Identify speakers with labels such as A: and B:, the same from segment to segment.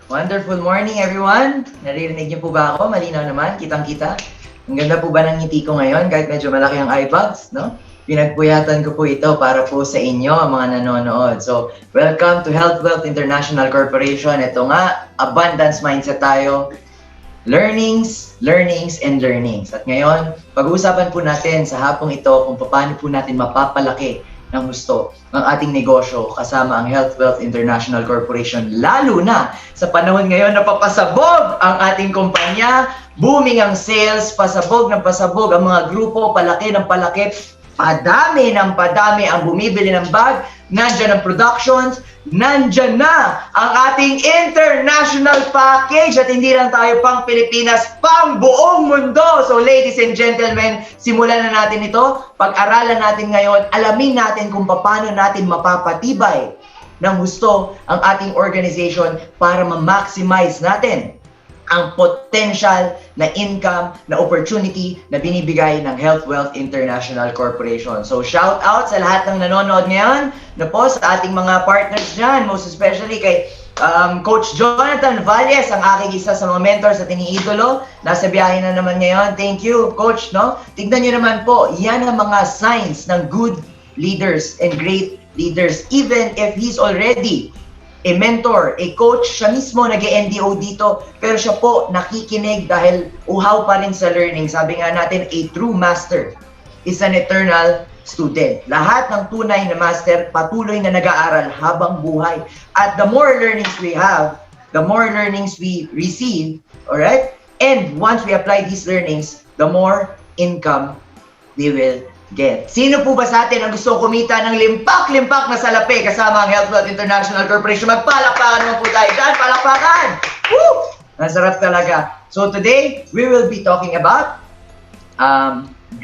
A: Wonderful morning, everyone! Naririnig niyo po ba ako? Malinaw naman, kitang-kita. Ang ganda po ba ng ngiti ko ngayon kahit medyo malaki ang eye bags, no? Pinagpuyatan ko po ito para po sa inyo, ang mga nanonood. So, welcome to Health Wealth International Corporation. Ito nga, abundance mindset tayo. Learnings, learnings, and learnings. At ngayon, pag-uusapan po natin sa hapong ito kung paano po natin mapapalaki ng gusto ng ating negosyo kasama ang Health Wealth International Corporation. Lalo na sa panahon ngayon na papasabog ang ating kumpanya, booming ang sales, pasabog ng pasabog ang mga grupo, palaki ng palaki, padami ng padami ang bumibili ng bag, nandyan ang productions, nandyan na ang ating international package at hindi lang tayo pang Pilipinas, pang buong mundo. So ladies and gentlemen, simulan na natin ito. Pag-aralan natin ngayon, alamin natin kung paano natin mapapatibay ng gusto ang ating organization para ma-maximize natin ang potential na income, na opportunity na binibigay ng Health Wealth International Corporation. So shout out sa lahat ng nanonood ngayon na po sa ating mga partners dyan, most especially kay Coach Jonathan Valles, ang aking isa sa mga mentors at iniidolo. Nasa biyahe na naman ngayon. Thank you, Coach. No? Tignan nyo naman po, yan ang mga signs ng good leaders and great leaders. Even if he's already a mentor, a coach, siya mismo nag-NDO dito, pero siya po nakikinig dahil uhaw pa rin sa learning. Sabi nga natin, a true master is an eternal student. Lahat ng tunay na master, patuloy na nag-aaral habang buhay. At the more learnings we have, the more learnings we receive, alright? And once we apply these learnings, the more income we will get. Sino po ba sa atin ang gusto kumita ng limpak-limpak na salapi kasama ang Health Wealth International Corporation? Magpalakpakan naman po tayo dyan. Palakpakan! Woo! Nasarap talaga. So today, we will be talking about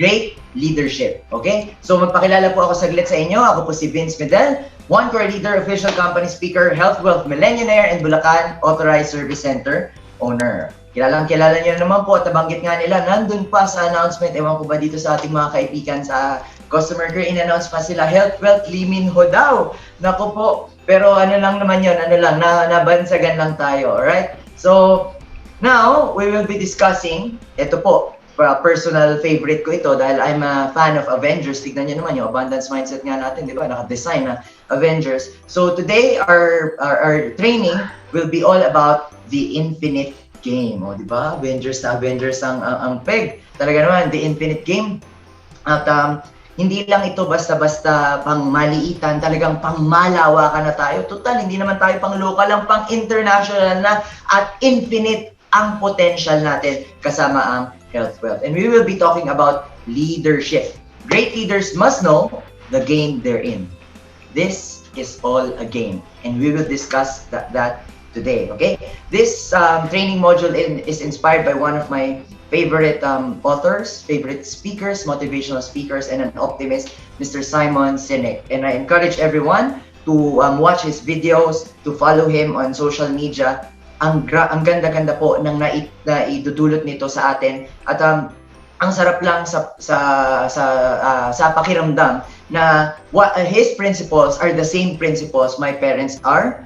A: great leadership. Okay? So magpakilala po ako saglit sa inyo. Ako po si Vince Medel, one core leader, official company speaker, Health Wealth Millionaire, and Bulacan Authorized Service Center owner. Kilala niyo naman po, tabanggit nga nila, nandun pa sa announcement, ewan ko ba dito sa ating mga kaibigan sa customer care, in-announce pa sila, Health Wealth Liminho daw. Naku po, pero ano lang naman yun, nabansagan lang tayo, alright? So, now, we will be discussing, ito po, personal favorite ko ito dahil I'm a fan of Avengers. Tignan niyo naman yung abundance mindset nga natin, di ba? Naka-design na Avengers. So, today, our training will be all about the infinite game, di ba? Avengers na Avengers ang peg. Talaga naman, the infinite game. At hindi lang ito basta-basta pang maliitan, talagang pang malawakan na tayo. Total, hindi naman tayo pang local lang, pang international na at infinite ang potential natin kasama ang Health Wealth. And we will be talking about leadership. Great leaders must know the game they're in. This is all a game. And we will discuss that today, okay? This training module is inspired by one of my favorite authors, favorite speakers, motivational speakers, and an optimist, Mr. Simon Sinek. And I encourage everyone to watch his videos, to follow him on social media. Ang ganda-ganda po ng naidudulot nito sa atin. At ang sarap lang sa pakiramdam na his principles are the same principles my parents are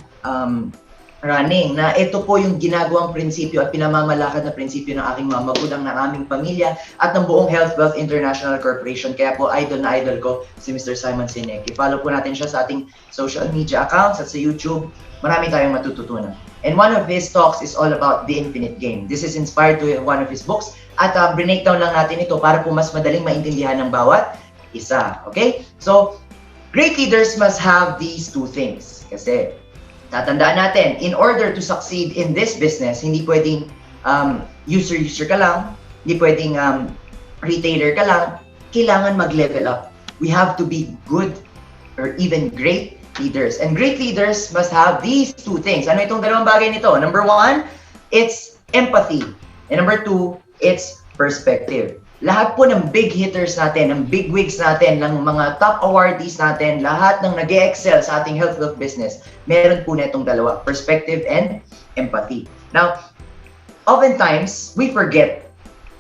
A: running, na ito po yung ginagawang prinsipyo at pinamamalakad na prinsipyo ng aking mga magulang, ng aming pamilya at ng buong Health Wealth International Corporation. Kaya po idol na idol ko si Mr. Simon Sinek. I-follow po natin siya sa ating social media accounts at sa YouTube. Marami tayong matututunan. And one of his talks is all about the infinite game. This is inspired to one of his books at breakdown lang natin ito para po mas madaling maintindihan ng bawat isa. Okay? So, great leaders must have these two things. Kasi tatandaan natin, in order to succeed in this business, hindi pwedeng user ka lang, hindi pwedeng retailer ka lang, kailangan mag-level up. We have to be good or even great leaders. And great leaders must have these two things. Ano itong dalawang bagay nito? Number one, it's empathy. And number two, it's perspective. Lahat po ng big hitters natin, ng big wigs natin, ng mga top awardees natin, lahat ng nag-excel sa ating health wealth business, meron po na itong dalawa, perspective and empathy. Now, oftentimes, we forget,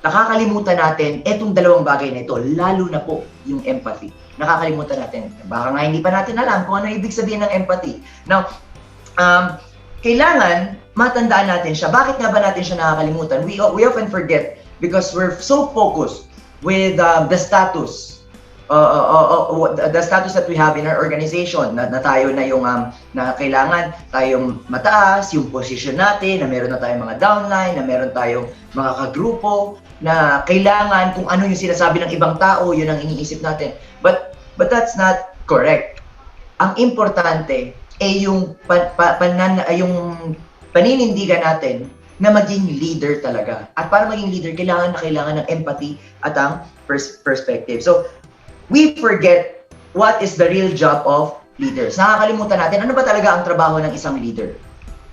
A: nakakalimutan natin itong dalawang bagay na ito, lalo na po yung empathy. Nakakalimutan natin. Baka nga hindi pa natin alam kung ano ibig sabihin ng empathy. Now, kailangan matandaan natin siya. Bakit nga ba natin siya nakakalimutan? We often forget because we're so focused with the status that we have in our organization, na tayo na yung na kailangan tayong mataas, yung position natin, na meron na tayong mga downline, na meron tayong mga kagrupo, na kailangan kung ano yung sinasabi ng ibang tao, yun ang iniisip natin. But that's not correct. Ang importante ay yung yung paninindigan natin na maging leader talaga. At para maging leader, kailangan ng empathy at ang perspective. So, we forget what is the real job of leaders. Nakakalimutan natin, ano ba talaga ang trabaho ng isang leader?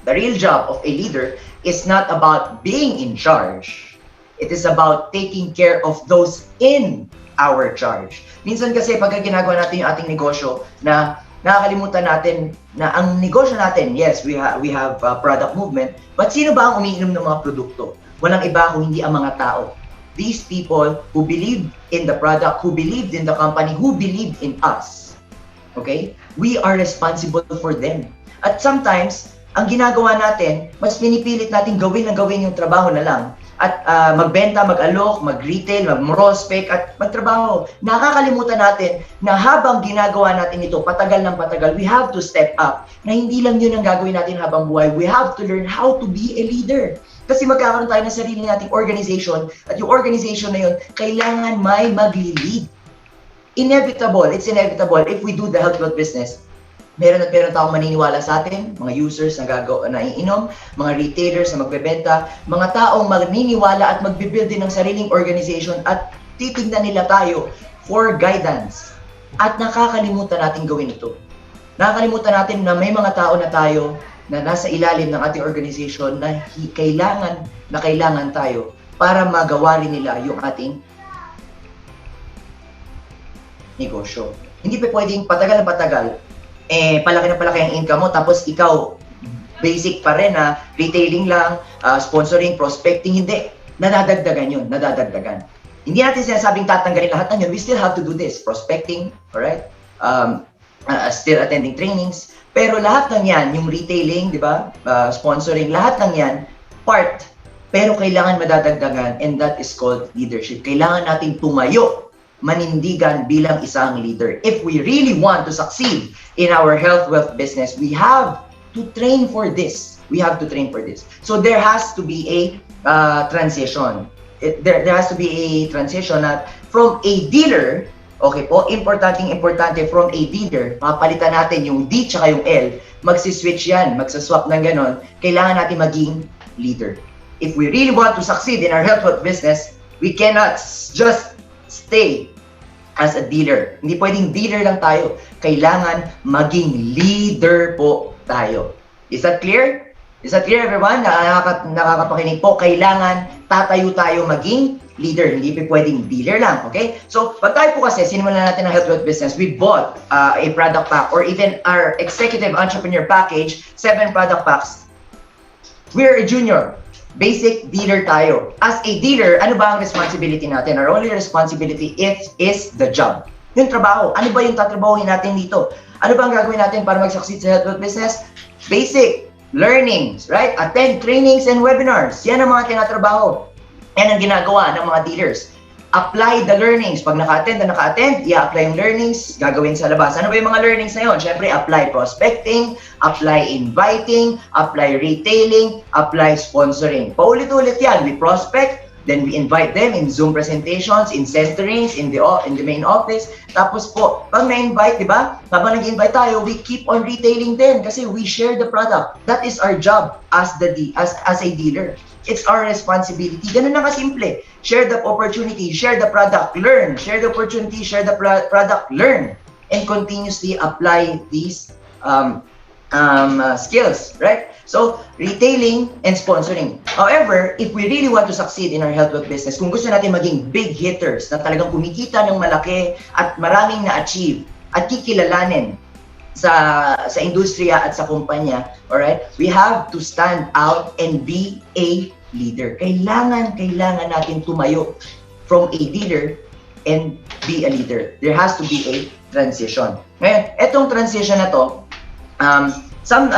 A: The real job of a leader is not about being in charge. It is about taking care of those in our charge. Minsan kasi pagka ginagawa natin yung ating negosyo, na nakakalimutan natin na ang negosyo natin, yes, we have product movement, but sino ba ang umiinom ng mga produkto? Walang iba kung hindi ang mga tao. These people who believed in the product, who believed in the company, who believed in us. Okay? We are responsible for them. At sometimes, ang ginagawa natin, mas pinipilit natin gawin yung trabaho na lang. At magbenta, mag-alok, mag-retail, mag-prospect, at magtrabaho. Nakakalimutan natin na habang ginagawa natin ito, patagal ng patagal, we have to step up. Na hindi lang yun ang gagawin natin habang buhay. We have to learn how to be a leader. Kasi magkakaroon tayo ng sarili nating organization, at yung organization na yun, kailangan may magli-lead. Inevitable, it's inevitable if we do the health wealth business. Meron taong maniniwala sa atin, mga users na iinom, mga retailers na magbebenta, mga taong maniniwala at magbibuild din ng sariling organization at titignan nila tayo for guidance. At nakakalimutan natin gawin ito. Nakakalimutan natin na may mga tao na tayo na nasa ilalim ng ating organization na kailangan tayo para magawa rin nila yung ating negosyo. Hindi pa pwedeng patagal na patagal, palaki na palaki ang income mo, tapos ikaw, basic pa rin na retailing lang, sponsoring, prospecting, hindi. Nadadagdagan yun, nadadagdagan. Hindi natin sinasabing tatanggalin lahat ng yun, we still have to do this, prospecting, alright? Still attending trainings, pero lahat ng yan, yung retailing, di ba, sponsoring, lahat ng yan, part, pero kailangan madadagdagan, and that is called leadership. Kailangan natin tumayo, manindigan bilang isang leader. If we really want to succeed in our health wealth business, we have to train for this. We have to train for this. So there has to be a transition. There has to be a transition na from a dealer, okay po, importante from a dealer, mapalitan natin yung D tsaka yung L, magsiswitch yan, magsaswap ng ganon, kailangan natin maging leader. If we really want to succeed in our health wealth business, we cannot just stay as a dealer. Hindi pwedeng dealer lang tayo. Kailangan maging leader po tayo. Is that clear? Is that clear, everyone? Nakakapakinig po. Kailangan tatayo tayo maging leader. Hindi pwedeng dealer lang. Okay? So, pag tayo po kasi, sinimulan natin ang health wealth business, we bought a product pack or even our executive entrepreneur package, 7 product packs. We're a junior. Basic dealer tayo. As a dealer, ano ba ang responsibility natin? Our only responsibility is the job. Yung trabaho. Ano ba yung tatrabahuhin natin dito? Ano ba ang gagawin natin para mag-succeed sa health wealth business? Basic learnings, right? Attend trainings and webinars. Yan ang mga tinatrabaho. Yan ang ginagawa ng mga dealers. Apply the learnings. Pag naka-attend na naka-attend, i-apply yung learnings, gagawin sa labas. Ano ba yung mga learnings na yun? Siyempre, apply prospecting, apply inviting, apply retailing, apply sponsoring. Paulit-ulit yan. We prospect, then we invite them in Zoom presentations, in centerings, in the main office. Tapos po, pag na-invite, di ba? Habang nag-invite tayo, we keep on retailing din kasi we share the product. That is our job as a dealer. It's our responsibility. Ganun na kasimple. Share the opportunity, share the product, learn. Share the opportunity, share the product, learn. And continuously apply these skills, right? So, retailing and sponsoring. However, if we really want to succeed in our health wealth business, kung gusto natin maging big hitters na talagang kumikita ng malaki at maraming na-achieve at kikilalanin sa industriya at sa kumpanya, alright? We have to stand out and be a leader. Kailangan natin tumayo from a dealer and be a leader. There has to be a transition. Ngayon, etong transition na to, Some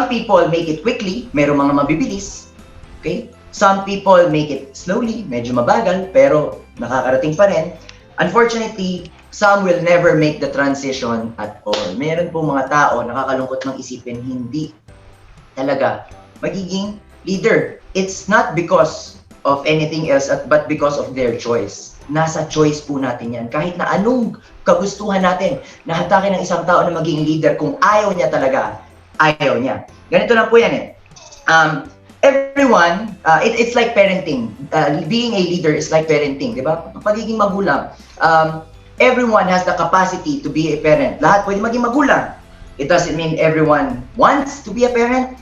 A: people make it quickly, merong mga mabibilis. Okay? Some people make it slowly, medyo mabagal, pero nakakarating pa rin. Unfortunately, some will never make the transition at all. Meron po mga tao, nakakalungkot ng isipin, hindi talaga magiging leader. It's not because of anything else, but because of their choice. Nasa choice po natin yan. Kahit na anong kagustuhan natin na hatakin ng isang tao na maging leader, kung ayaw niya talaga, ayaw niya. Ganito lang po yan eh. Everyone, it's like parenting. Being a leader is like parenting, di ba? Pagiging magulang. Everyone has the capacity to be a parent. Lahat pwede maging magulang. It doesn't mean everyone wants to be a parent.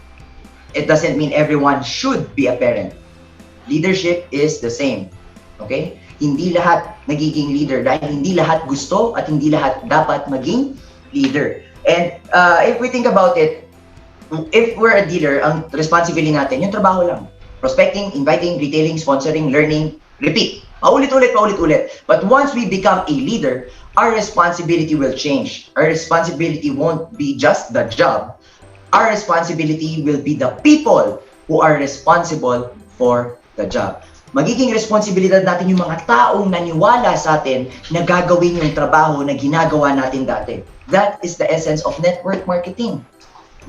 A: It doesn't mean everyone should be a parent. Leadership is the same. Okay? Hindi lahat nagiging leader dahil hindi lahat gusto at hindi lahat dapat maging leader. And if we think about it, if we're a dealer, ang responsibility natin, yung trabaho lang. Prospecting, inviting, retailing, sponsoring, learning, repeat. Paulit-ulit, paulit-ulit. But once we become a leader, our responsibility will change. Our responsibility won't be just the job. Our responsibility will be the people who are responsible for the job. Magiging responsibilidad natin yung mga taong naniwala sa atin na gagawin yung trabaho na ginagawa natin dati. That is the essence of network marketing.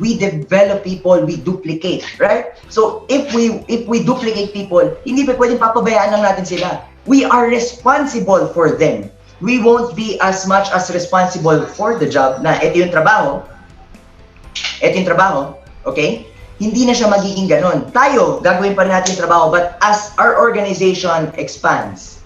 A: We develop people, we duplicate, right? So if we duplicate people, hindi pa pwedeng papabayaan lang natin sila. We are responsible for them. We won't be as much as responsible for the job na ito yung trabaho, okay? Hindi na siya magiging ganon. Tayo, gagawin pa rin natin yung trabaho, but as our organization expands,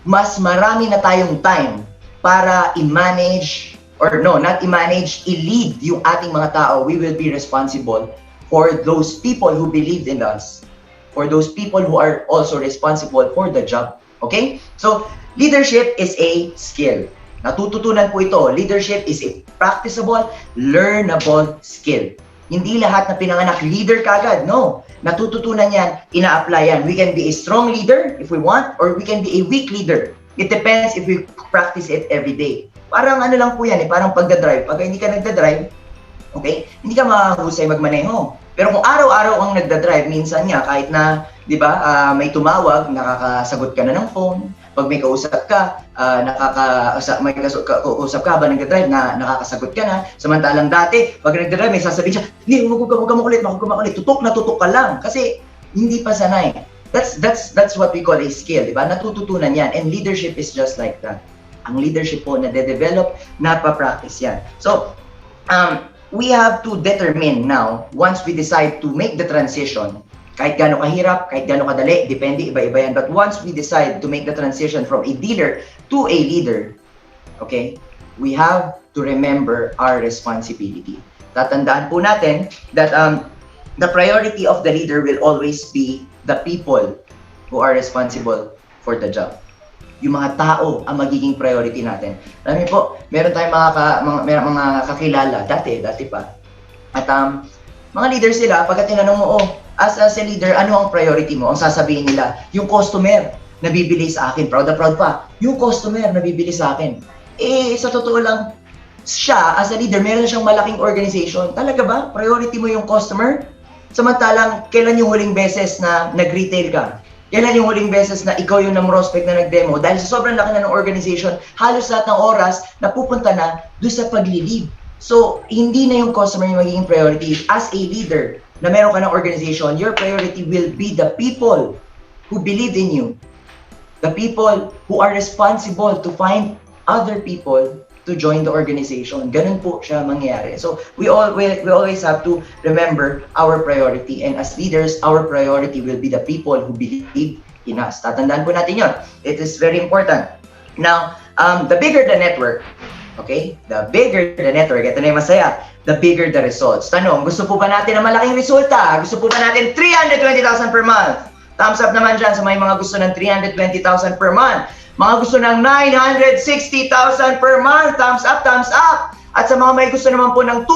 A: mas marami na tayong time para i-manage, or no, not i-manage, i-lead yung ating mga tao. We will be responsible for those people who believed in us, for those people who are also responsible for the job. Okay? So, leadership is a skill. Natututunan po ito. Leadership is a practicable, learnable skill. Hindi lahat na pinanganak leader kagad. No. Natututunan yan, ina-apply yan. We can be a strong leader if we want, or we can be a weak leader. It depends if we practice it every day. Parang ano lang po yan eh, parang pagdadrive. Pag hindi ka nagdadrive, okay, hindi ka mahusay magmaneho. Pero kung araw-araw ang nagdadrive, minsan nga kahit na, di ba, may tumawag, nakakasagot ka na ng phone. Pag may kausap ka, may kausap ka ba nagdadrive na nakakasagot ka na. Samantalang dati, pag nagdadrive, may sasabihin siya, hindi, huwag ka makulit, tutok na tutok ka lang. Kasi hindi pa sanay. That's what we call a skill, di ba? Natututunan yan. And leadership is just like that. Ang leadership po na de-develop, napapractice yan. So, we have to determine now, once we decide to make the transition, kahit gaano kahirap, kahit gaano kadali, depende, iba-iba yan. But once we decide to make the transition from a dealer to a leader, okay, we have to remember our responsibility. Tatandaan po natin that the priority of the leader will always be the people who are responsible for the job. Yung mga tao ang magiging priority natin. Alam niyo po, meron tayong mga kakilala, dati pa. At mga leaders sila, pagka tinanong mo, as a leader, ano ang priority mo? Ang sasabihin nila, yung customer na bibili sa akin, proud na proud pa, yung customer na bibili sa akin. Eh, sa totoo lang, siya, as a leader, meron siyang malaking organization. Talaga ba? Priority mo yung customer? Samantalang, kailan yung huling beses na nag-retail ka? Kailan yung huling beses na ikaw yung prospect na nag-demo? Dahil sa sobrang laki na ng organization, halos lahat ng oras napupunta na doon sa pag-lead. So, hindi na yung customer yung magiging priority. As a leader na meron ka ng organization, your priority will be the people who believe in you. The people who are responsible to find other people to join the organization. Ganun po siya mangyayari. So, we always have to remember our priority. And as leaders, our priority will be the people who believe in us. Tatandaan po natin yun. It is very important. Now, the bigger the network, okay? The bigger the network, ito na yung masaya, the bigger the results. Tanong, gusto po ba natin ng malaking resulta? Gusto po ba natin 320,000 per month? Thumbs up naman dyan sa may mga gusto ng 320,000 per month. Mga gusto ng 960,000 per month, thumbs up, thumbs up. At sa mga may gusto naman po ng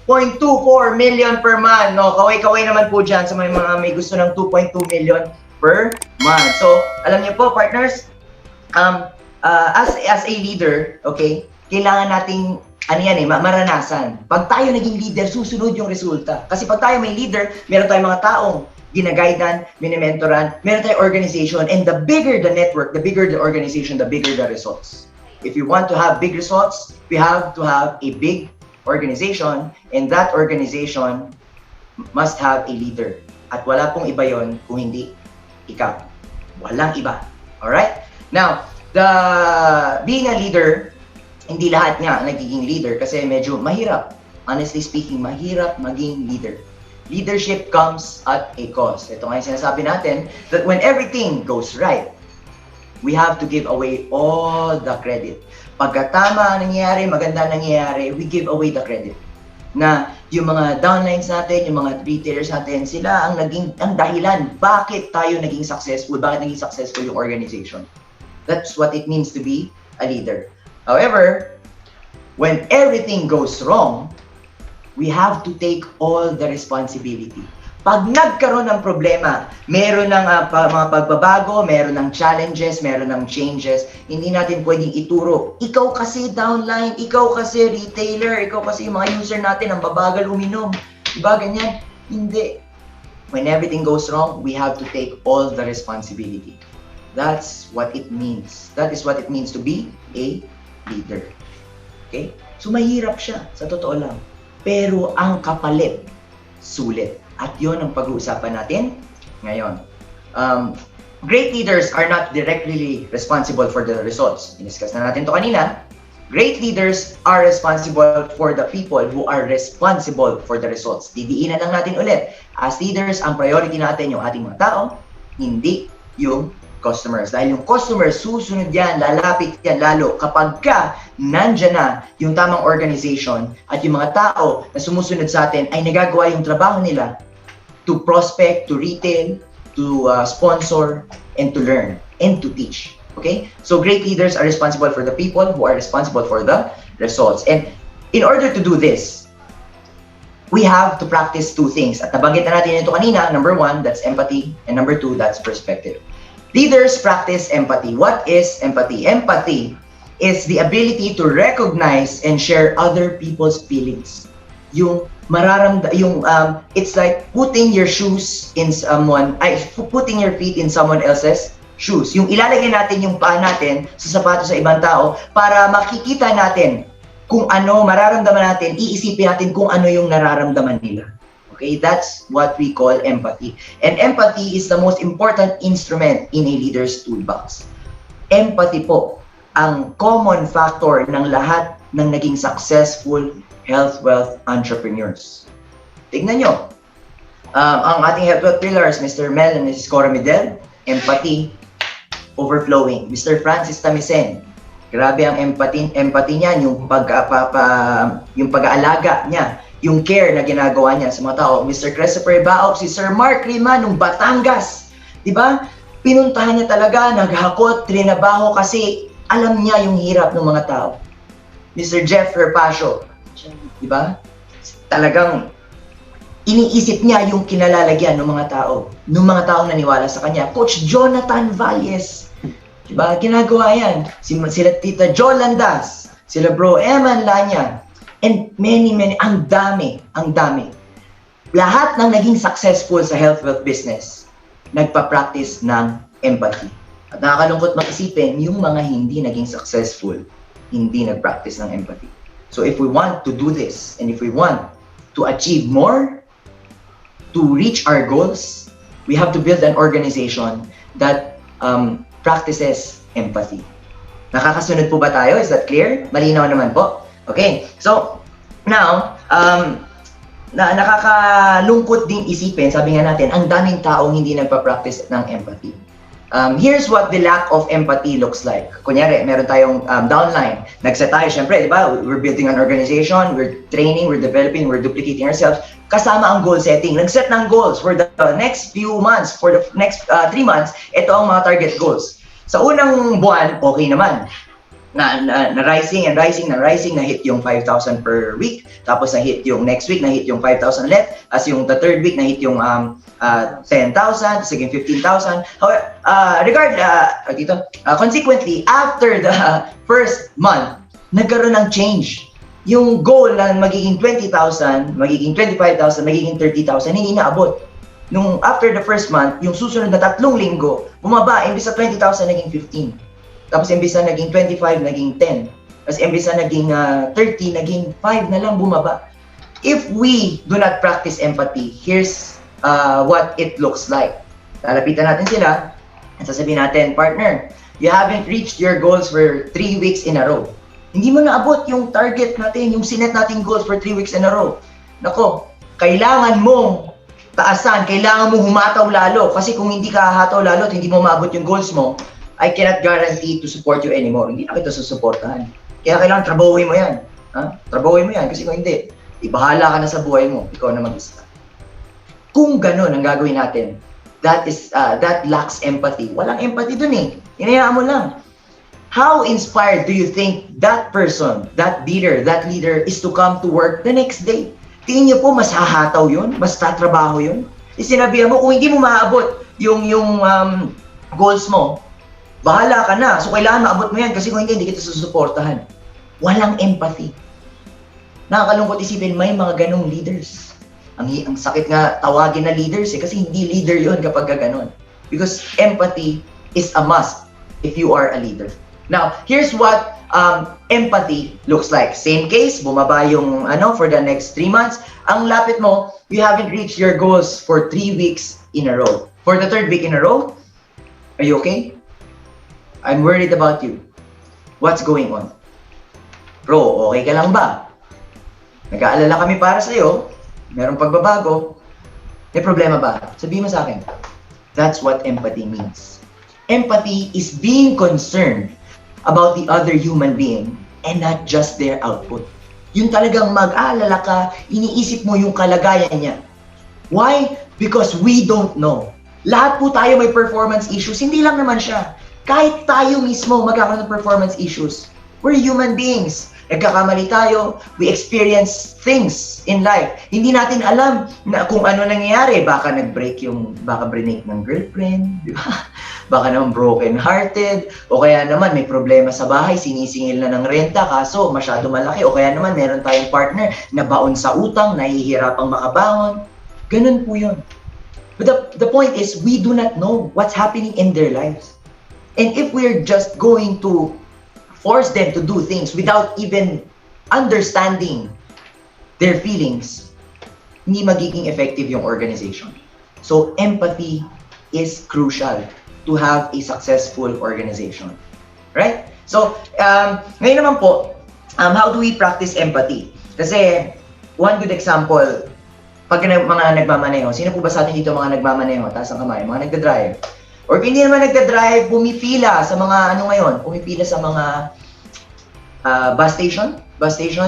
A: 2.24 million per month, no, kaway-kaway naman po dyan sa mga may gusto ng 2.2 million per month. So, alam niyo po, partners, as a leader, okay, kailangan nating maranasan. Pag tayo naging leader, susunod yung resulta. Kasi pag tayo may leader, meron tayong mga taong ginaguidean, minimentoran, meron tayong organization, and the bigger the network, the bigger the organization, the bigger the results. If you want to have big results, we have to have a big organization, and that organization must have a leader. At wala pong iba yon kung hindi ikaw. Walang iba. Alright? Now, being a leader, hindi lahat nga nagiging leader kasi medyo mahirap. Honestly speaking, mahirap maging leader. Leadership comes at a cost. Ito nga yung sinasabi natin, that when everything goes right, we have to give away all the credit. Pagka tama ang nangyayari, maganda ang nangyayari, we give away the credit. Na yung mga downlines natin, yung mga retailers natin, sila ang dahilan bakit tayo naging successful, bakit naging successful yung organization. That's what it means to be a leader. However, when everything goes wrong, we have to take all the responsibility. Pag nagkaroon ng problema, meron ng mga pagbabago, meron ng challenges, meron ng changes, hindi natin pwedeng ituro. Ikaw kasi downline, ikaw kasi retailer, ikaw kasi yung mga user natin ang babagal uminom. Diba ganyan? Hindi. When everything goes wrong, we have to take all the responsibility. That's what it means. That is what it means to be a leader. Okay? So mahirap siya, sa totoo lang. Pero ang kapalit, sulit. At yun ang pag-uusapan natin ngayon. Great leaders are not directly responsible for the results. Diniscuss na natin to kanina. Great leaders are responsible for the people who are responsible for the results. Didiinan lang natin ulit. As leaders, ang priority natin yung ating mga tao, hindi yung customers. Dahil yung customers, susunod yan, lalapit yan lalo kapag ka nandyan na yung tamang organization at yung mga tao na sumusunod sa atin ay nagagawa yung trabaho nila to prospect, to retail, to sponsor, and to learn, and to teach. Okay? So great leaders are responsible for the people who are responsible for the results. And in order to do this, we have to practice two things. At nabanggit na natin ito kanina. Number one, that's empathy. And number two, that's perspective. Leaders practice empathy. What is empathy? Empathy is the ability to recognize and share other people's feelings. It's like putting your shoes in putting your feet in someone else's shoes. Yung ilalagay natin yung paa natin sa sapatos sa ibang tao para makikita natin kung ano mararamdaman natin, iisipin natin kung ano yung nararamdaman nila. Okay, that's what we call empathy. And empathy is the most important instrument in a leader's toolbox. Empathy po ang common factor ng lahat ng naging successful health wealth entrepreneurs. Tignan nyo, ang ating health wealth pillars, Mr. Mel and Mrs. Cora Medel, empathy, overflowing. Mr. Francis Tamisen, grabe ang empathy niya, yung pag-aalaga niya, yung care na ginagawa niya sa mga tao. Mr. Christopher Baok, si Sir Mark Rima nung Batangas, di ba? Pinuntahan niya talaga, naghakot, trinabaho kasi alam niya yung hirap ng mga tao. Mr. Jeff Herpasio, di ba? Talagang iniisip niya yung kinalalagyan ng mga tao, ng mga taong naniwala sa kanya. Coach Jonathan Valles, di ba? Ginagawa yan. Sila Tita Jo Landas, sila Bro Eman Lanya, and many, ang dami. Lahat ng naging successful sa health wealth business, nagpa-practice ng empathy. At nakakalungkot mag-isipin, yung mga hindi naging successful, hindi nag-practice ng empathy. So if we want to do this, and if we want to achieve more, to reach our goals, we have to build an organization that practices empathy. Nakakasunod po ba tayo? Is that clear? Malinaw naman po. Okay, so now, nakakalungkot ding isipin, sabi nga natin, ang daming taong hindi nagpa-practice ng empathy. Here's what the lack of empathy looks like. Kunyari, meron tayong downline. Nag-set tayo, syempre, di ba? We're building an organization, we're training, we're developing, we're duplicating ourselves. Kasama ang goal setting. Nag-set ng goals for the next few months, for the next 3 months, ito ang mga target goals. Sa unang buwan, okay naman. Na rising, na hit yung 5,000 per week, tapos na hit yung next week, na hit yung 5,000 ulit, as yung the third week, na hit yung 10,000, sige 15,000. Consequently, after the first month, nagkaroon ng change. Yung goal na magiging 20,000, magiging 25,000, magiging 30,000, hindi naabot. Nung after the first month, yung susunod na 3 linggo, bumaba, imbis sa 20,000, naging 15. Tapos imbis na naging 25, naging 10. Tapos imbis na naging 30, naging 5 na lang bumaba. If we do not practice empathy, here's what it looks like. Lalapitan natin sila, at sasabihin natin, partner, you haven't reached your goals for 3 weeks in a row. Hindi mo naabot yung target natin, yung sinet nating goals for 3 weeks in a row. Nako, kailangan mong taasan, kailangan mong humataw lalo. Kasi kung hindi ka hahataw lalo at hindi mo maabot yung goals mo, I cannot guarantee to support you anymore. Hindi na kita susuportahan. Kaya kailangan trabahuin mo yan. Ha? Trabahuin mo yan. Kasi kung hindi, ibahala ka na sa buhay mo. Ikaw na mag-isa. Kung ganun ang gagawin natin, that lacks empathy. Walang empathy dun eh. Hinayaan mo lang. How inspired do you think that person, that leader is to come to work the next day? Tingin niyo po mas hahataw yun? Mas tatrabaho yun? Sinabihan mo, kung hindi mo maabot yung goals mo, bahala ka na. So kailangan maabot mo yan kasi kung hindi kita susuportahan. Walang empathy. Nakakalungkot isipin, may mga ganong leaders. Ang sakit nga tawagin na leaders eh, kasi hindi leader yun kapag ganon. Because empathy is a must if you are a leader. Now, here's what empathy looks like. Same case, bumaba yung for the next 3 months. Ang lapit mo, you haven't reached your goals for 3 weeks in a row. For the 3rd week in a row, are you okay? I'm worried about you. What's going on? Bro, okay ka lang ba? Nag-aalala kami para sa'yo. Merong pagbabago. May problema ba? Sabihin mo sa akin. That's what empathy means. Empathy is being concerned about the other human being and not just their output. Yung talagang mag-aalala ka, iniisip mo yung kalagayan niya. Why? Because we don't know. Lahat po tayo may performance issues. Hindi lang naman siya. Kahit tayo mismo magkakaroon ng performance issues. We're human beings. Nagkakamali tayo. We experience things in life. Hindi natin alam na kung ano nangyayari. Baka nag-break baka break ng girlfriend. Di ba? Baka naman broken-hearted. O kaya naman may problema sa bahay. Sinisingil na ng renta. Kaso masyado malaki. O kaya naman meron tayong partner na baon sa utang. Nahihirapang makabangon. Ganun po yun. But the point is, we do not know what's happening in their lives. And if we're just going to force them to do things without even understanding their feelings, hindi magiging effective yung organization. So, empathy is crucial to have a successful organization. Right? So, ngayon naman po, how do we practice empathy? Kasi, one good example, pag mga nagmamaneho, sino po ba sa atin dito mga nagmamaneho? Taas ang kamay, mga nagdadrive. Or hindi naman nagdadrive, pumipila sa mga pumipila sa mga bus station,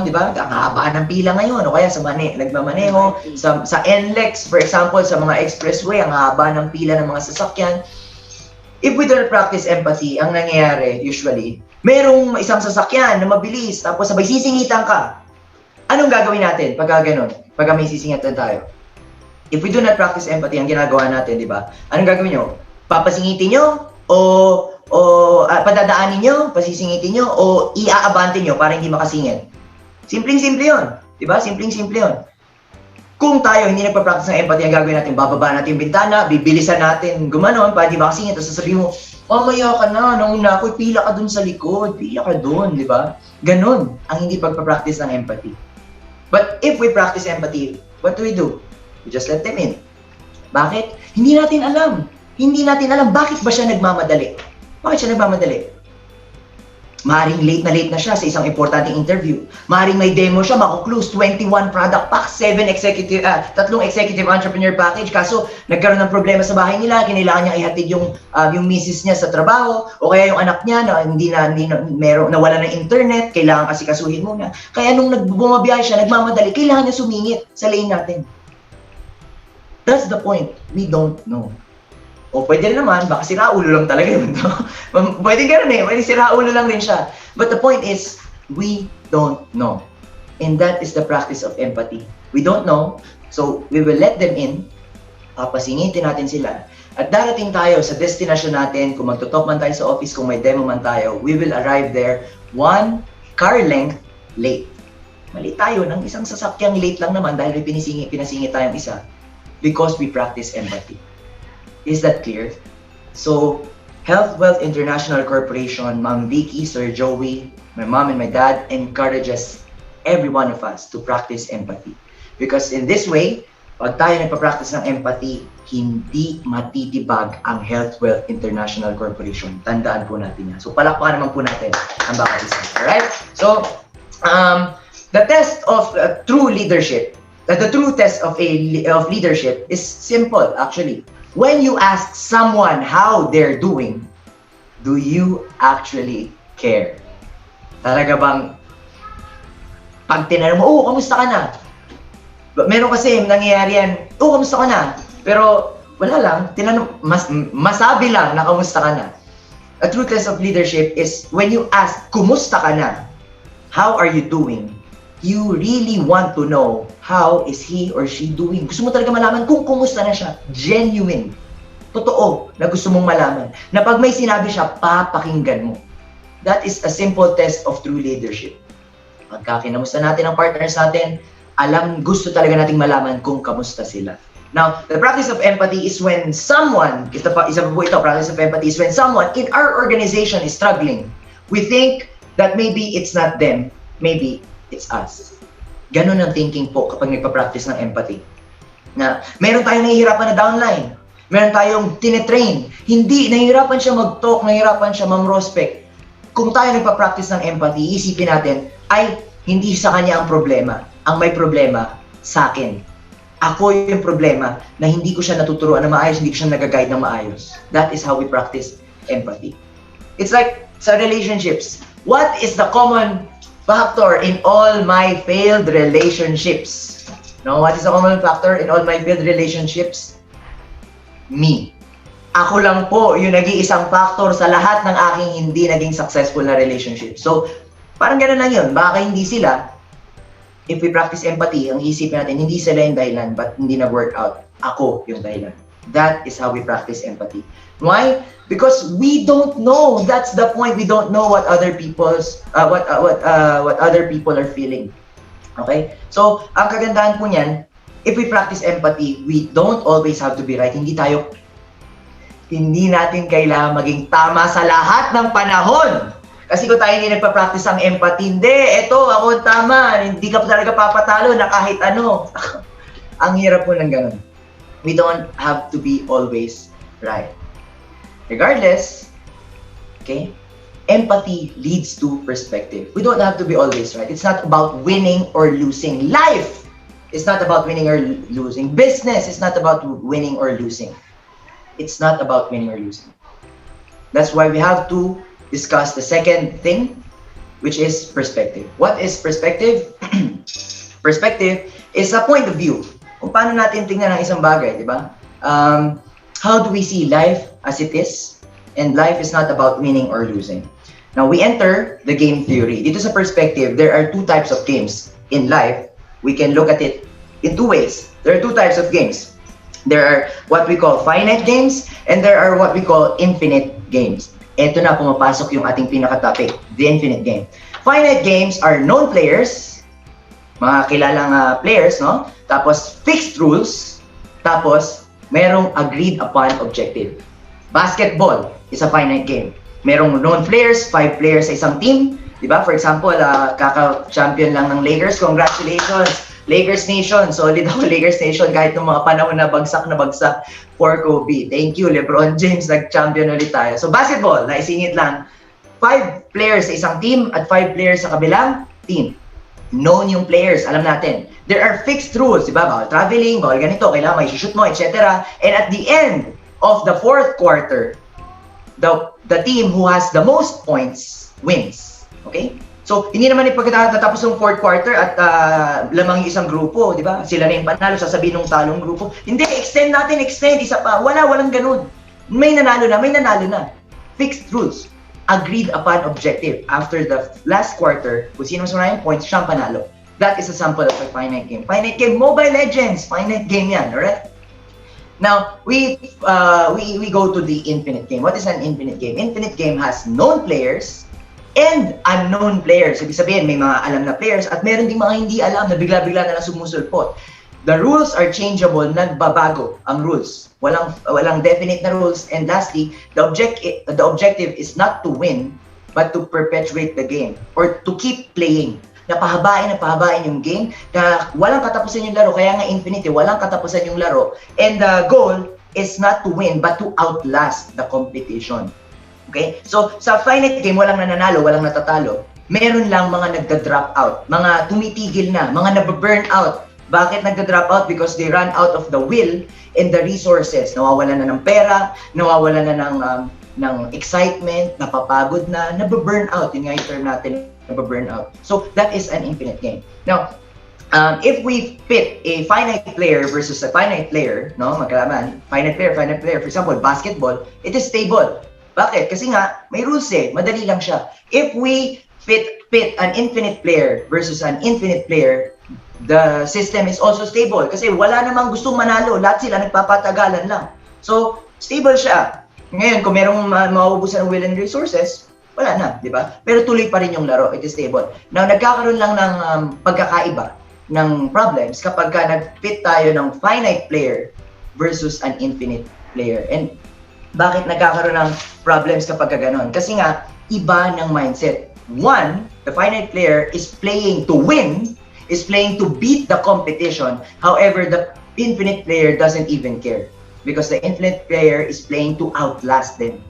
A: di ba? Ang haba ng pila ngayon. O kaya sa nagmamaneho, sa NLEX, for example, sa mga expressway, ang haba ng pila ng mga sasakyan. If we don't practice empathy, ang nangyayari usually, merong isang sasakyan na mabilis, tapos sabay sisingitan ka. Anong gagawin natin pagka ganun? Pagka may sisingitan tayo? If we do not practice empathy, ang ginagawa natin, di ba? Anong gagawin nyo? Papasingitin nyo? O padadaanin nyo? Pasisingitin nyo? O iaabante nyo para hindi makasingit? Simpleng-simple yun. Diba? Simpleng-simple yun. Kung tayo hindi nagpa-practice ng empathy, ang gagawin natin, bababa natin yung bintana, bibilisan natin, gumanon, para hindi makasingit, tapos sasabihin mo, mamaya ka na, nauna ako, pila ka dun sa likod, pila ka dun, di ba? Ganon ang hindi pagpa-practice ng empathy. But if we practice empathy, what do? We just let them in. Bakit? Hindi natin alam bakit ba siya nagmamadali. Bakit siya nagmamadali? Maaring late na siya sa isang importanteng interview. Maaring may demo siya, makuklose 21 product packs, 3 executive entrepreneur package. Kaso nagkaroon ng problema sa bahay nila, kinailangan niyang ihatid yung misis niya sa trabaho, o kaya yung anak niya na nawala ng internet, kailangan kasi kasuhin muna. Kaya nung bumabiyahe siya, nagmamadali, kailangan niya sumingit sa lane natin. That's the point. We don't know. O pwede rin naman, baka siraulo lang talaga yun. Pwede gano'n eh, pwede siraulo lang rin siya. But the point is, we don't know. And that is the practice of empathy. We don't know, so we will let them in, papasingitin natin sila. At darating tayo sa destination natin, kung magtutop man tayo sa office, kung may demo man tayo, we will arrive there, one, car length, late. Mali tayo ng isang sasakyang late lang naman dahil may pinasingit tayong isa because we practice empathy. Is that clear? So, Health Wealth International Corporation, Ma'am Vicky, Sir Joey, my mom and my dad encourages every one of us to practice empathy. Because in this way, pag tayo nagpa-practice ng empathy, hindi matitibag ang Health Wealth International Corporation. Tandaan po natin yan. So, palakpakan naman po natin ang bawat isa. Alright? So, the test of true leadership, the true test of leadership is simple, actually. When you ask someone how they're doing, do you actually care? Talaga bang pag tinanong mo, oh, kamusta ka na? Meron kasi nangyayari yan, oh, kamusta ka na? Pero wala lang, masabi lang na kamusta ka na. A true test of leadership is when you ask, kumusta ka na? How are you doing? You really want to know how is he or she doing. Gusto mo talaga malaman kung kumusta na siya. Genuine. Totoo na gusto mong malaman. Na pag may sinabi siya, papakinggan mo. That is a simple test of true leadership. Pagka kinamusta natin ang partners natin, gusto talaga nating malaman kung kamusta sila. Now, the practice of empathy is when someone, isa pa po ito, practice of empathy is when someone in our organization is struggling. We think that maybe it's not them, maybe it's us. Ganun ang thinking po kapag nagpa-practice ng empathy. Na meron tayong nahihirapan na downline, meron tayong tinetrain, hindi, nahihirapan siya mag-talk, nahihirapan siya mam-prospect. Kung tayo nagpa-practice ng empathy, isipin natin, ay, hindi sa kanya ang problema. Ang may problema, sa akin. Ako yung problema na hindi ko siya natuturuan na maayos, hindi ko siya nag-guide na maayos. That is how we practice empathy. It's like sa relationships. What is the common factor in all my failed relationships? No, what is the common factor in all my failed relationships? Me. Ako lang po yung nag-iisang factor sa lahat ng aking hindi naging successful na relationship. So, parang gano'n lang yun. Baka hindi sila, if we practice empathy, ang isipin natin, hindi sila yung dahilan, but hindi nag-work out. Ako yung dahilan. That is how we practice empathy. Why? Because we don't know. That's the point. We don't know what other people's what other people are feeling. Okay? So, ang kagandahan po niyan, if we practice empathy, we don't always have to be right. Hindi natin kailangan maging tama sa lahat ng panahon. Kasi kung tayo hindi nagpa-practice ang empathy, hindi, eto, ako tama, hindi ka talaga papatalo na kahit ano. Ang hirap po ng ganun. We don't have to be always right. Regardless, okay, empathy leads to perspective. We don't have to be always right. It's not about winning or losing. Life is not about winning or losing. Business is not about winning or losing. It's not about winning or losing. That's why we have to discuss the second thing, which is perspective. What is perspective? Perspective is a point of view. Kung paano natin tingnan ang isang bagay, di ba? How do we see life as it is? And life is not about winning or losing. Now, we enter the game theory. Dito sa perspective, there are two types of games in life. We can look at it in two ways. There are two types of games. There are what we call finite games, and there are what we call infinite games. Ito na pumapasok yung ating pinaka-topic, the infinite game. Finite games are known players, mga kilalang players, no? Tapos fixed rules, tapos merong agreed upon objective. Basketball is a finite game. Merong known players, 5 players sa isang team, di ba? For example, kaka-champion lang ng Lakers, congratulations! Lakers Nation, solid ako Lakers Nation kahit nung mga panahon na bagsak for Kobe. Thank you, LeBron James, nag-champion ulit tayo. So basketball, naisingit lang, 5 players sa isang team at 5 players sa kabilang team. Known yung players, alam natin. There are fixed rules, di ba? Bawal traveling, bawal ganito, kailangan may shoot mo, etc. And at the end of the fourth quarter, the team who has the most points wins. Okay? So, hindi naman pagkatapos ng fourth quarter at lamang yung isang grupo, di ba? Sila na yung panalo, sasabihin ng talong grupo. Hindi, extend natin, isa pa. Walang ganun. May nanalo na. Fixed rules. Agreed upon objective. After the last quarter, kung sino mas maraming points, siyang panalo. That is a sample of a finite game. Finite game, Mobile Legends. Finite game yan, alright? Now, we go to the infinite game. What is an infinite game? Infinite game has known players, and unknown players. Ibig sabihin, may mga alam na players at meron ding mga hindi alam na bigla-bigla na lang sumusulpot. The rules are changeable, nagbabago ang rules. Walang definite na rules. And lastly, the objective is not to win, but to perpetuate the game or to keep playing. Napahabain yung game na walang katapusan yung laro. Kaya nga infinite, walang katapusan yung laro. And the goal is not to win, but to outlast the competition. Okay? So, sa finite game, walang nananalo, walang natatalo. Meron lang mga nagda-drop out, mga tumitigil na, mga nababurn out. Bakit nagda-drop out? Because they run out of the will and the resources. Nawawalan na ng pera, nawawalan na ng excitement, napapagod na, nababurn out. Yun nga yung term natin, nababurn out. So, that is an infinite game. Now, if we pit a finite player versus a finite player, no, magkalaman, finite player, for example, basketball, it is stable. Bakit? Kasi nga, may rules madali lang siya. If we pit an infinite player versus an infinite player, the system is also stable. Kasi wala namang gustong manalo, lahat sila nagpapatagalan lang. So, stable siya. Ngayon, kung merong mauubusan ng will and resources, wala na, di ba? Pero tuloy pa rin yung laro, it is stable. Now, nagkakaroon lang ng pagkakaiba ng problems kapag nag-pit tayo ng finite player versus an infinite player. And bakit nagkakaroon ng problems kapag ganon? Kasi nga, iba ng mindset. One, the finite player is playing to win, is playing to beat the competition. However, the infinite player doesn't even care. Because the infinite player is playing to outlast them.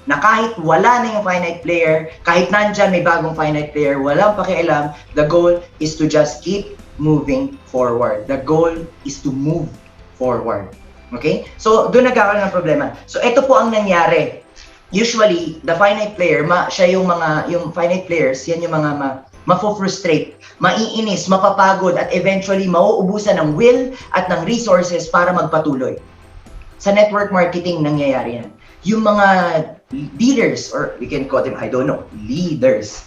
A: Na kahit wala na yung finite player, kahit nandyan may bagong finite player, walang pakialam, the goal is to just keep moving forward. The goal is to move forward. Okay? So, doon nagkakaroon ng problema. So, ito po ang nangyari. Usually, the finite player, yung finite players, yan yung mga mafo-frustrate, maiinis, mapapagod, at eventually, mauubusan ng will at ng resources para magpatuloy. Sa network marketing, nangyayari yan. Yung mga leaders, or we can call them, I don't know, leaders,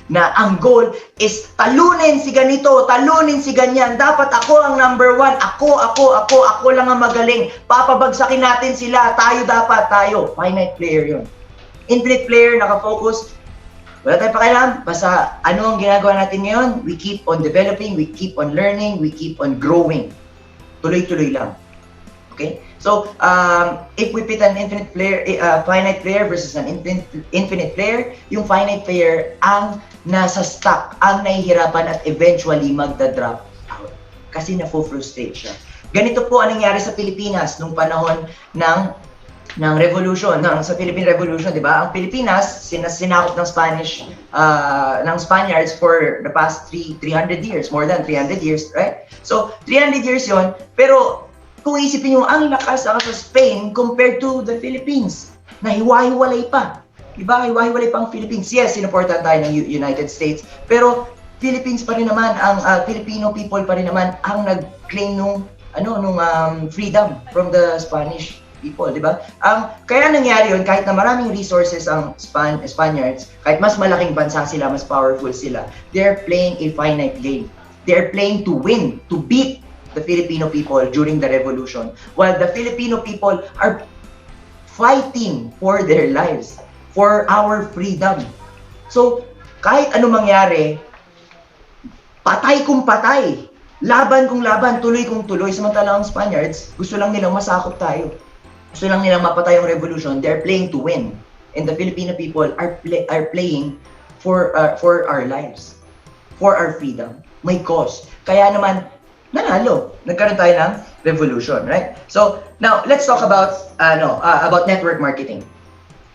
A: na ang goal is talunin si ganito, talunin si ganyan, dapat ako ang number one, ako lang ang magaling, papabagsakin natin sila, tayo. Finite player yun. Infinite player, nakafocus, wala tayong pakialam, basta ano ang ginagawa natin ngayon, we keep on developing, we keep on learning, we keep on growing. Tuloy-tuloy lang. Okay? So, if we pit an infinite player, finite player versus an infinite player, yung finite player ang nasa stuck, ang nahihirapan at eventually magda-drop out. Kasi na-frustrate siya. Ganito po ang nangyari sa Pilipinas nung panahon ng revolution, sa Philippine Revolution, di ba? Ang Pilipinas, sinakop ng Spaniards for the past 300 years, more than 300 years, right? So, 300 years yon, pero kung isipin nyo, ang lakas sa Spain compared to the Philippines, na hiwa-hiwalay pa. Diba? Hiwa-hiwalay pa ang Philippines. Yes, sinuportahan tayo ng United States, pero Philippines pa rin naman, ang Filipino people pa rin naman ang nag-claim nung freedom from the Spanish people, di ba? Kaya nangyari yun, kahit na maraming resources ang Spaniards, kahit mas malaking bansa sila, mas powerful sila, they're playing a finite game. They're playing to win, to beat the Filipino people during the revolution, while the Filipino people are fighting for their lives, for our freedom. So, kahit ano mangyari, patay kung patay, laban kung laban, tuloy kung tuloy. Samantala ang Spaniards, gusto lang nilang masakop tayo. Gusto lang nilang mapatay ang revolution. They're playing to win. And the Filipino people are playing for our lives, for our freedom. May cause. Kaya naman, nanalo. Nagkaroon tayo ng revolution, right? So, now, let's talk about network marketing.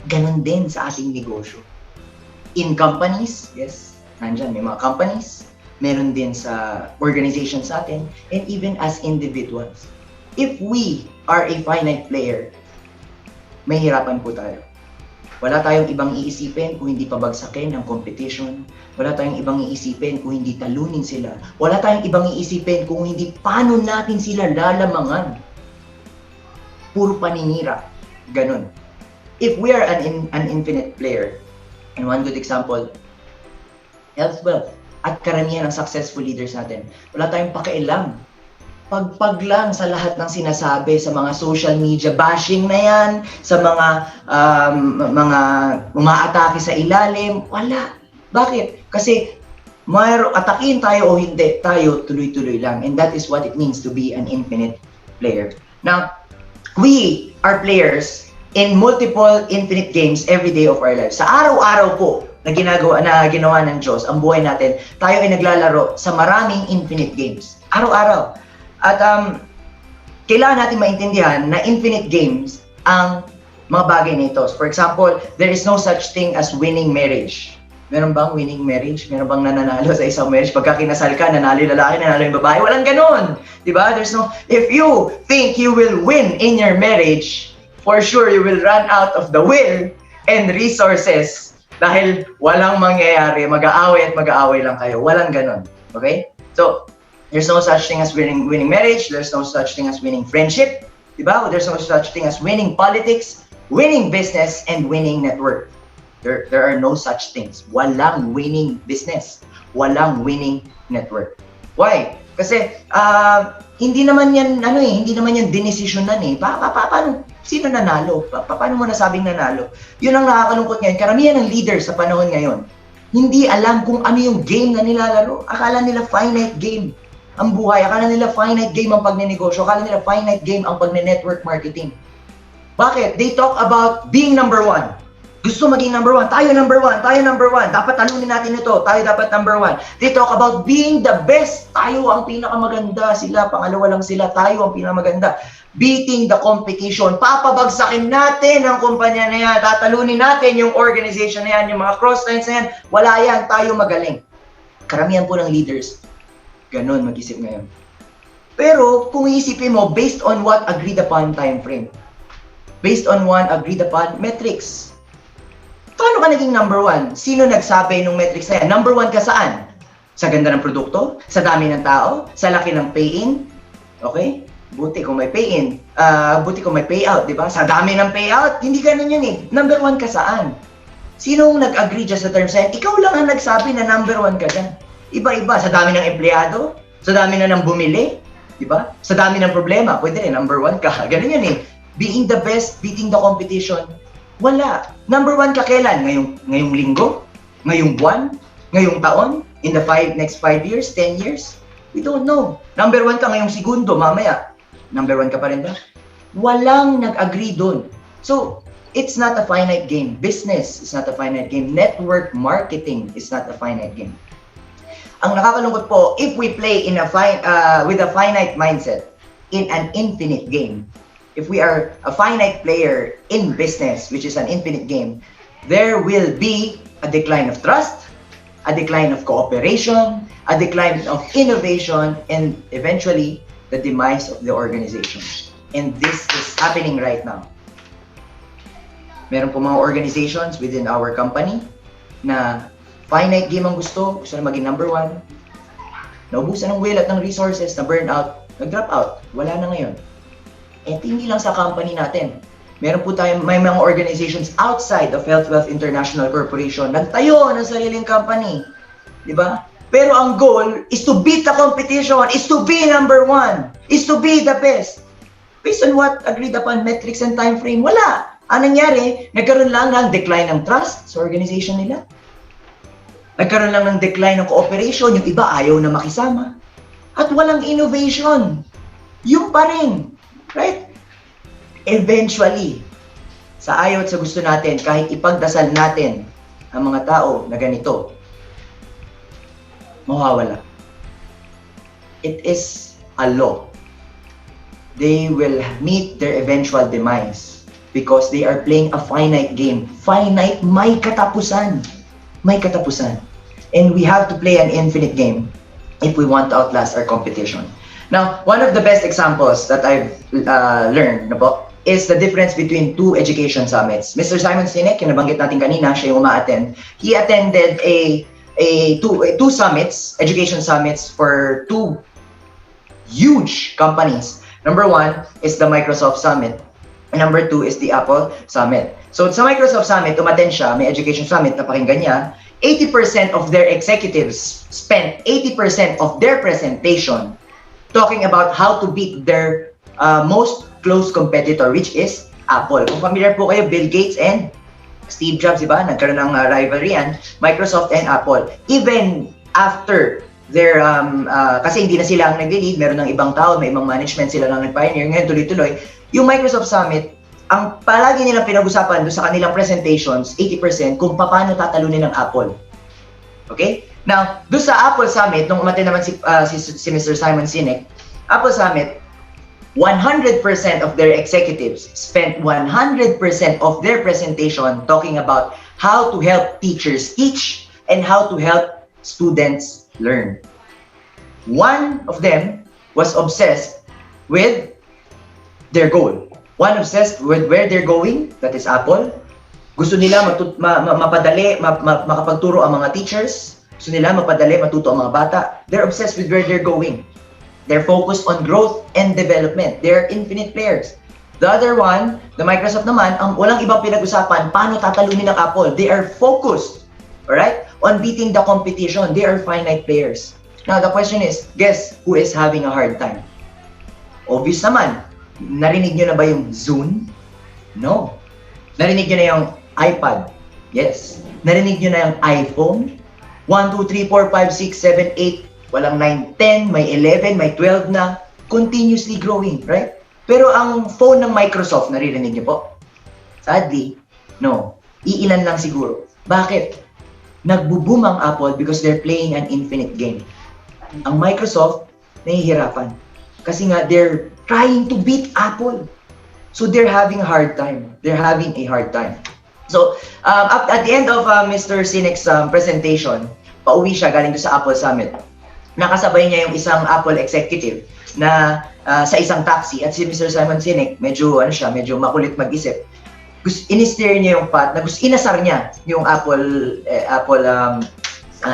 A: Ganon din sa ating negosyo. In companies, yes, nandyan, may mga companies, meron din sa organizations natin, and even as individuals. If we are a finite player, may hirapan po tayo. Wala tayong ibang iisipin kung hindi pabagsakin ang competition. Wala tayong ibang iisipin kung hindi talunin sila. Wala tayong ibang iisipin kung hindi paano natin sila lalamangan. Puro paninira. Ganon. If we are an infinite player, and one good example, Health Wealth, at karamihan ng successful leaders natin, wala tayong pakialam pagpag lang sa lahat ng sinasabi sa mga social media bashing na yan, sa mga umaatake sa ilalim, wala. Bakit? Kasi atakin tayo o hindi, tayo tuloy-tuloy lang. And that is what it means to be an infinite player. Now, we are players in multiple infinite games every day of our lives. Sa araw-araw po na ginawa ng Diyos, ang buhay natin, tayo ay naglalaro sa maraming infinite games. Araw-araw. At kailangan natin maintindihan na infinite games ang mga bagay nito. For example, there is no such thing as winning marriage. Meron bang winning marriage? Meron bang nananalo sa isang marriage? Pagka kinasal ka, nanalo yung lalaki, nanalo yung babae. Walang ganun. Diba? If you think you will win in your marriage, for sure you will run out of the will and resources dahil walang mangyayari. Mag-aaway at mag-aaway lang kayo. Walang ganun. Okay? So, there's no such thing as winning marriage. There's no such thing as winning friendship. Diba? There's no such thing as winning politics, winning business, and winning network. There are no such things. Walang winning business. Walang winning network. Why? Kasi hindi naman yan hindi naman yan dinesisyonan eh. Paano sino nanalo? Paano mo nasabing nanalo? Yun ang nakakalungkot ngayon. Karamihan ng leaders sa panahon ngayon, hindi alam kung ano yung game na nilalaro. Akala nila finite game ang buhay. Akala nila finite game ang pagnenegosyo. Akala nila finite game ang pagne-network marketing. Bakit? They talk about being number one. Gusto maging number one. Tayo number one. Tayo number one. Dapat talunin natin ito. Tayo dapat number one. They talk about being the best. Tayo ang pinakamaganda. Sila, pangalawa lang sila. Tayo ang pinakamaganda. Beating the competition. Papabagsakin natin ang kumpanya na yan. Tatalunin natin yung organization na yan. Yung mga cross-lines na yan. Wala yan. Tayo magaling. Karamihan po ng leaders, ganun mag-isip ngayon. Pero kung iisipin mo, based on what agreed upon time frame, based on one agreed upon metrics, paano ka naging number one? Sino nagsabi nung metrics na yan? Number one ka saan? Sa ganda ng produkto? Sa dami ng tao? Sa laki ng pay-in? Okay? Buti kung may pay-in. Buti kung may payout, di ba? Sa dami ng payout? Hindi ganun yun eh. Number one ka saan? Sinong nag-agree dyan sa terms na yan? Ikaw lang ang nagsabi na number one ka dyan. Iba-iba. Sa dami ng empleyado? Sa dami na ng bumili? Di ba? Sa dami ng problema? Pwede rin, number one ka. Ganun yun eh. Being the best, beating the competition. Wala. Number one ka kailan? Ngayong linggo? Ngayong buwan? Ngayong taon? In the next 5 years? 10 years? We don't know. Number one ka ngayong segundo, mamaya. Number one ka pa rin ba? Walang nag-agree dun. So, it's not a finite game. Business is not a finite game. Network marketing is not a finite game. Ang nakakalungkot po, if we play with a finite mindset in an infinite game, if we are a finite player in business, which is an infinite game, there will be a decline of trust, a decline of cooperation, a decline of innovation, and eventually the demise of the organization. And this is happening right now. Meron po mga organizations within our company na finite game ang gusto na maging number one. Naubusan ng will at ng resources, na burnout, nag-drop out, wala na ngayon. At hindi lang sa company natin. Meron po tayong may mga organizations outside of Health Wealth International Corporation nagtayo ng sariling company. Di ba? Pero ang goal is to beat the competition, is to be number one, is to be the best. Based on what agreed upon metrics and time frame, wala. Ang nangyari, nagkaroon lang ng decline ng trust sa organization nila. Nagkaroon lang ng decline ng cooperation, yung iba ayaw na makisama. At walang innovation. Yung pa rin. Right? Eventually, sa ayaw at sa gusto natin, kahit ipagdasal natin ang mga tao na ganito, mawawala. It is a law. They will meet their eventual demise because they are playing a finite game. Finite, may katapusan. May katapusan. And we have to play an infinite game if we want to outlast our competition. Now, one of the best examples that I've learned is the difference between two education summits. Mr. Simon Sinek, yung nabanggit natin kanina, siya yung uma-attend. He attended two summits, education summits for two huge companies. Number one is the Microsoft Summit. And number two is the Apple Summit. So sa Microsoft Summit, umattend siya, may education summit, napakinggan niya, 80% of their executives spent 80% of their presentation talking about how to beat their most close competitor, which is Apple. Kung familiar po kayo, Bill Gates and Steve Jobs, diba? Nagkaroon ng rivalry yan, Microsoft and Apple. Even after their, kasi hindi na sila ang nag-lead, meron ng ibang tao, may ibang management sila lang nag-pioneer, ngayon tuloy-tuloy, yung Microsoft Summit, ang palagi nilang pinag-usapan doon sa kanilang presentations, 80%, kung paano tatalunin ng Apple. Okay? Now, doon sa Apple Summit, nung umattend naman si Mr. Simon Sinek, Apple Summit, 100% of their executives spent 100% of their presentation talking about how to help teachers teach and how to help students learn. One of them was obsessed with their goal. One obsessed with where they're going, that is Apple. Gusto nila mapadali, makapagturo ang mga teachers. Gusto nila mapadali, matuto ang mga bata. They're obsessed with where they're going. They're focused on growth and development. They're infinite players. The other one, the Microsoft naman, ang walang ibang pinag-usapan, paano tatalunin ng Apple. They are focused, alright, on beating the competition. They are finite players. Now, the question is, guess who is having a hard time? Obvious naman. Narinig nyo na ba yung Zoom? No. Narinig nyo na yung iPad? Yes. Narinig nyo na yung iPhone? 1, 2, 3, 4, 5, 6, 7, 8, walang 9, 10, may 11, may 12 na, continuously growing, right? Pero ang phone ng Microsoft, naririnig niyo po? Sadly, no. Iilan lang siguro. Bakit? Nagbo-boom ang Apple because they're playing an infinite game. Ang Microsoft, nahihirapan. Kasi nga, they're trying to beat Apple. So they're having a hard time. They're having a hard time. So, at the end of Mr. Sinek's presentation, pauwi siya galing doon sa Apple Summit. Nakasabay niya yung isang Apple executive na sa isang taxi at si Mr. Simon Sinek, medyo makulit mag-isip. In-steer niya yung path, inasar niya yung Apple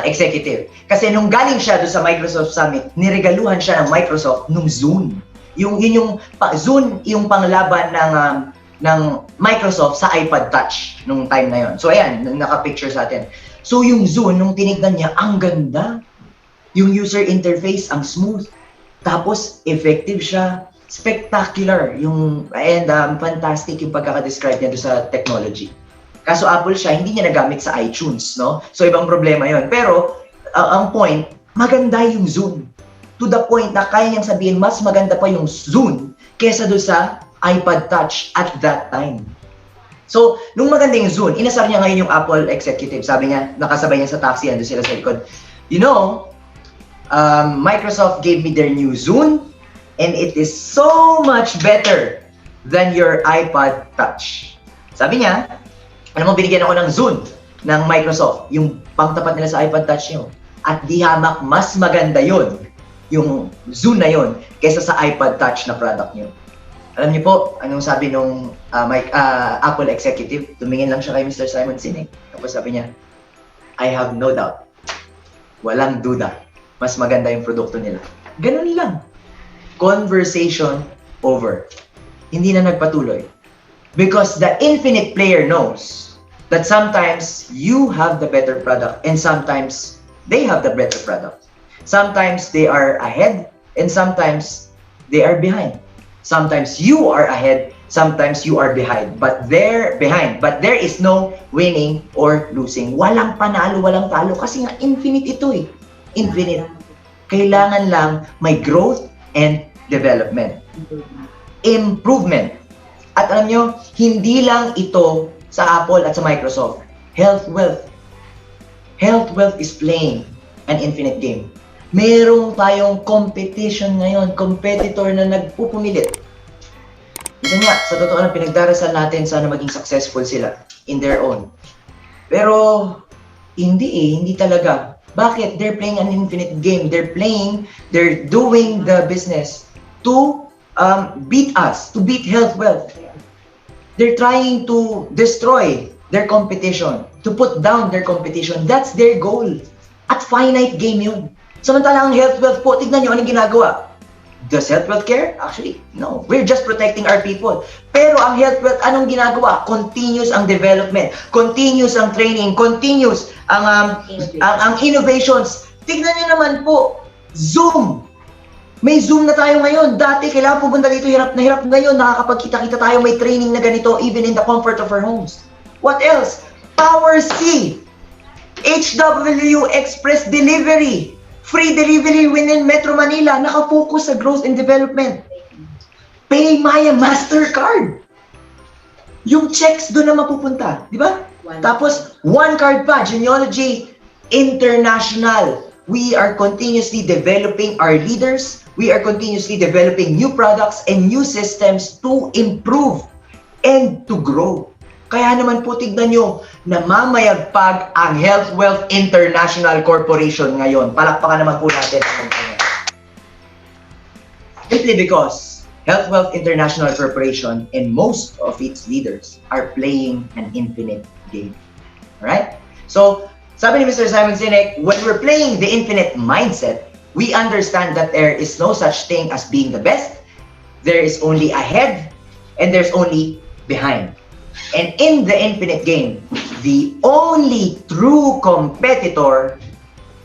A: executive. Kasi nung galing siya doon sa Microsoft Summit, niregaluhan siya ng Microsoft nung Zoom. Zoom yung panglaban ng Microsoft sa iPad Touch nung time na yon. So ayan, naka-picture sa atin. So yung Zoom, nung tinignan niya, ang ganda. Yung user interface, ang smooth. Tapos, effective siya. Spectacular. And fantastic yung pagkaka-describe niya doon sa technology. Kaso Apple siya, hindi niya nagamit sa iTunes, no? So, ibang problema yon. Pero, ang point, maganda yung Zoom. To the point na kaya niyang sabihin, mas maganda pa yung Zoom kesa doon sa iPad Touch at that time. So, nung maganda yung Zoom, inasar niya ngayon yung Apple executive. Sabi niya, nakasabay niya sa taxi, ando sila sa likod. You know, Microsoft gave me their new Zoom and it is so much better than your iPad Touch. Sabi niya, alam mo, binigyan ako ng Zoom ng Microsoft, yung pangtapat nila sa iPad Touch nyo. At di hamak, mas maganda yon, yung Zoom na yon, kaysa sa iPad Touch na product nyo. Alam niyo po, anong sabi nung Apple executive? Tumingin lang siya kay Mr. Simon Sinek. Tapos sabi niya, I have no doubt. Walang duda. Mas maganda yung produkto nila. Ganun lang. Conversation over. Hindi na nagpatuloy. Because the infinite player knows that sometimes you have the better product and sometimes they have the better product. Sometimes they are ahead and sometimes they are behind. Sometimes you are ahead, sometimes you are behind. But they're behind. But there is no winning or losing. Walang panalo, walang talo. Kasi nga infinite ito eh. Infinite. Kailangan lang may growth and development. Improvement. At alam nyo, hindi lang ito sa Apple at sa Microsoft. Health Wealth. Health Wealth is playing an infinite game. Merong tayong competition ngayon, competitor na nagpupumilit. Ito nga, sa totoo lang, pinagdarasal natin sana maging successful sila in their own. Pero, hindi talaga. Bakit? They're playing an infinite game. They're doing the business to beat us, to beat Health Wealth. They're trying to destroy their competition, to put down their competition. That's their goal. At finite game yun. Samantalang Health Wealth po, tignan nyo anong ginagawa. Does Health Wealth care? Actually, no. We're just protecting our people. Pero ang Health Wealth, anong ginagawa? Continuous ang development, continuous ang training, continuous ang innovations. Tignan nyo naman po, Zoom. May Zoom na tayo ngayon. Dati, kailangan pumunta dito, hirap na hirap. Ngayon, nakakapagkita-kita tayo, may training na ganito, even in the comfort of our homes. What else? Power C. HW Express Delivery. Free delivery within Metro Manila. Nakafocus sa growth and development. Pay Maya Mastercard. Yung checks doon na mapupunta. Di ba? Tapos, one card pa. Genealogy International. We are continuously developing our leaders. We are continuously developing new products and new systems to improve and to grow. Kaya naman po tignan nyo, namamayagpag ang Health Wealth International Corporation ngayon. Palakpakan naman po natin ang kumpanya. Simply because Health Wealth International Corporation and most of its leaders are playing an infinite game. Alright? So, sabi ni Mr. Simon Sinek, when we're playing the infinite mindset, we understand that there is no such thing as being the best. There is only ahead and there's only behind. And in the infinite game, the only true competitor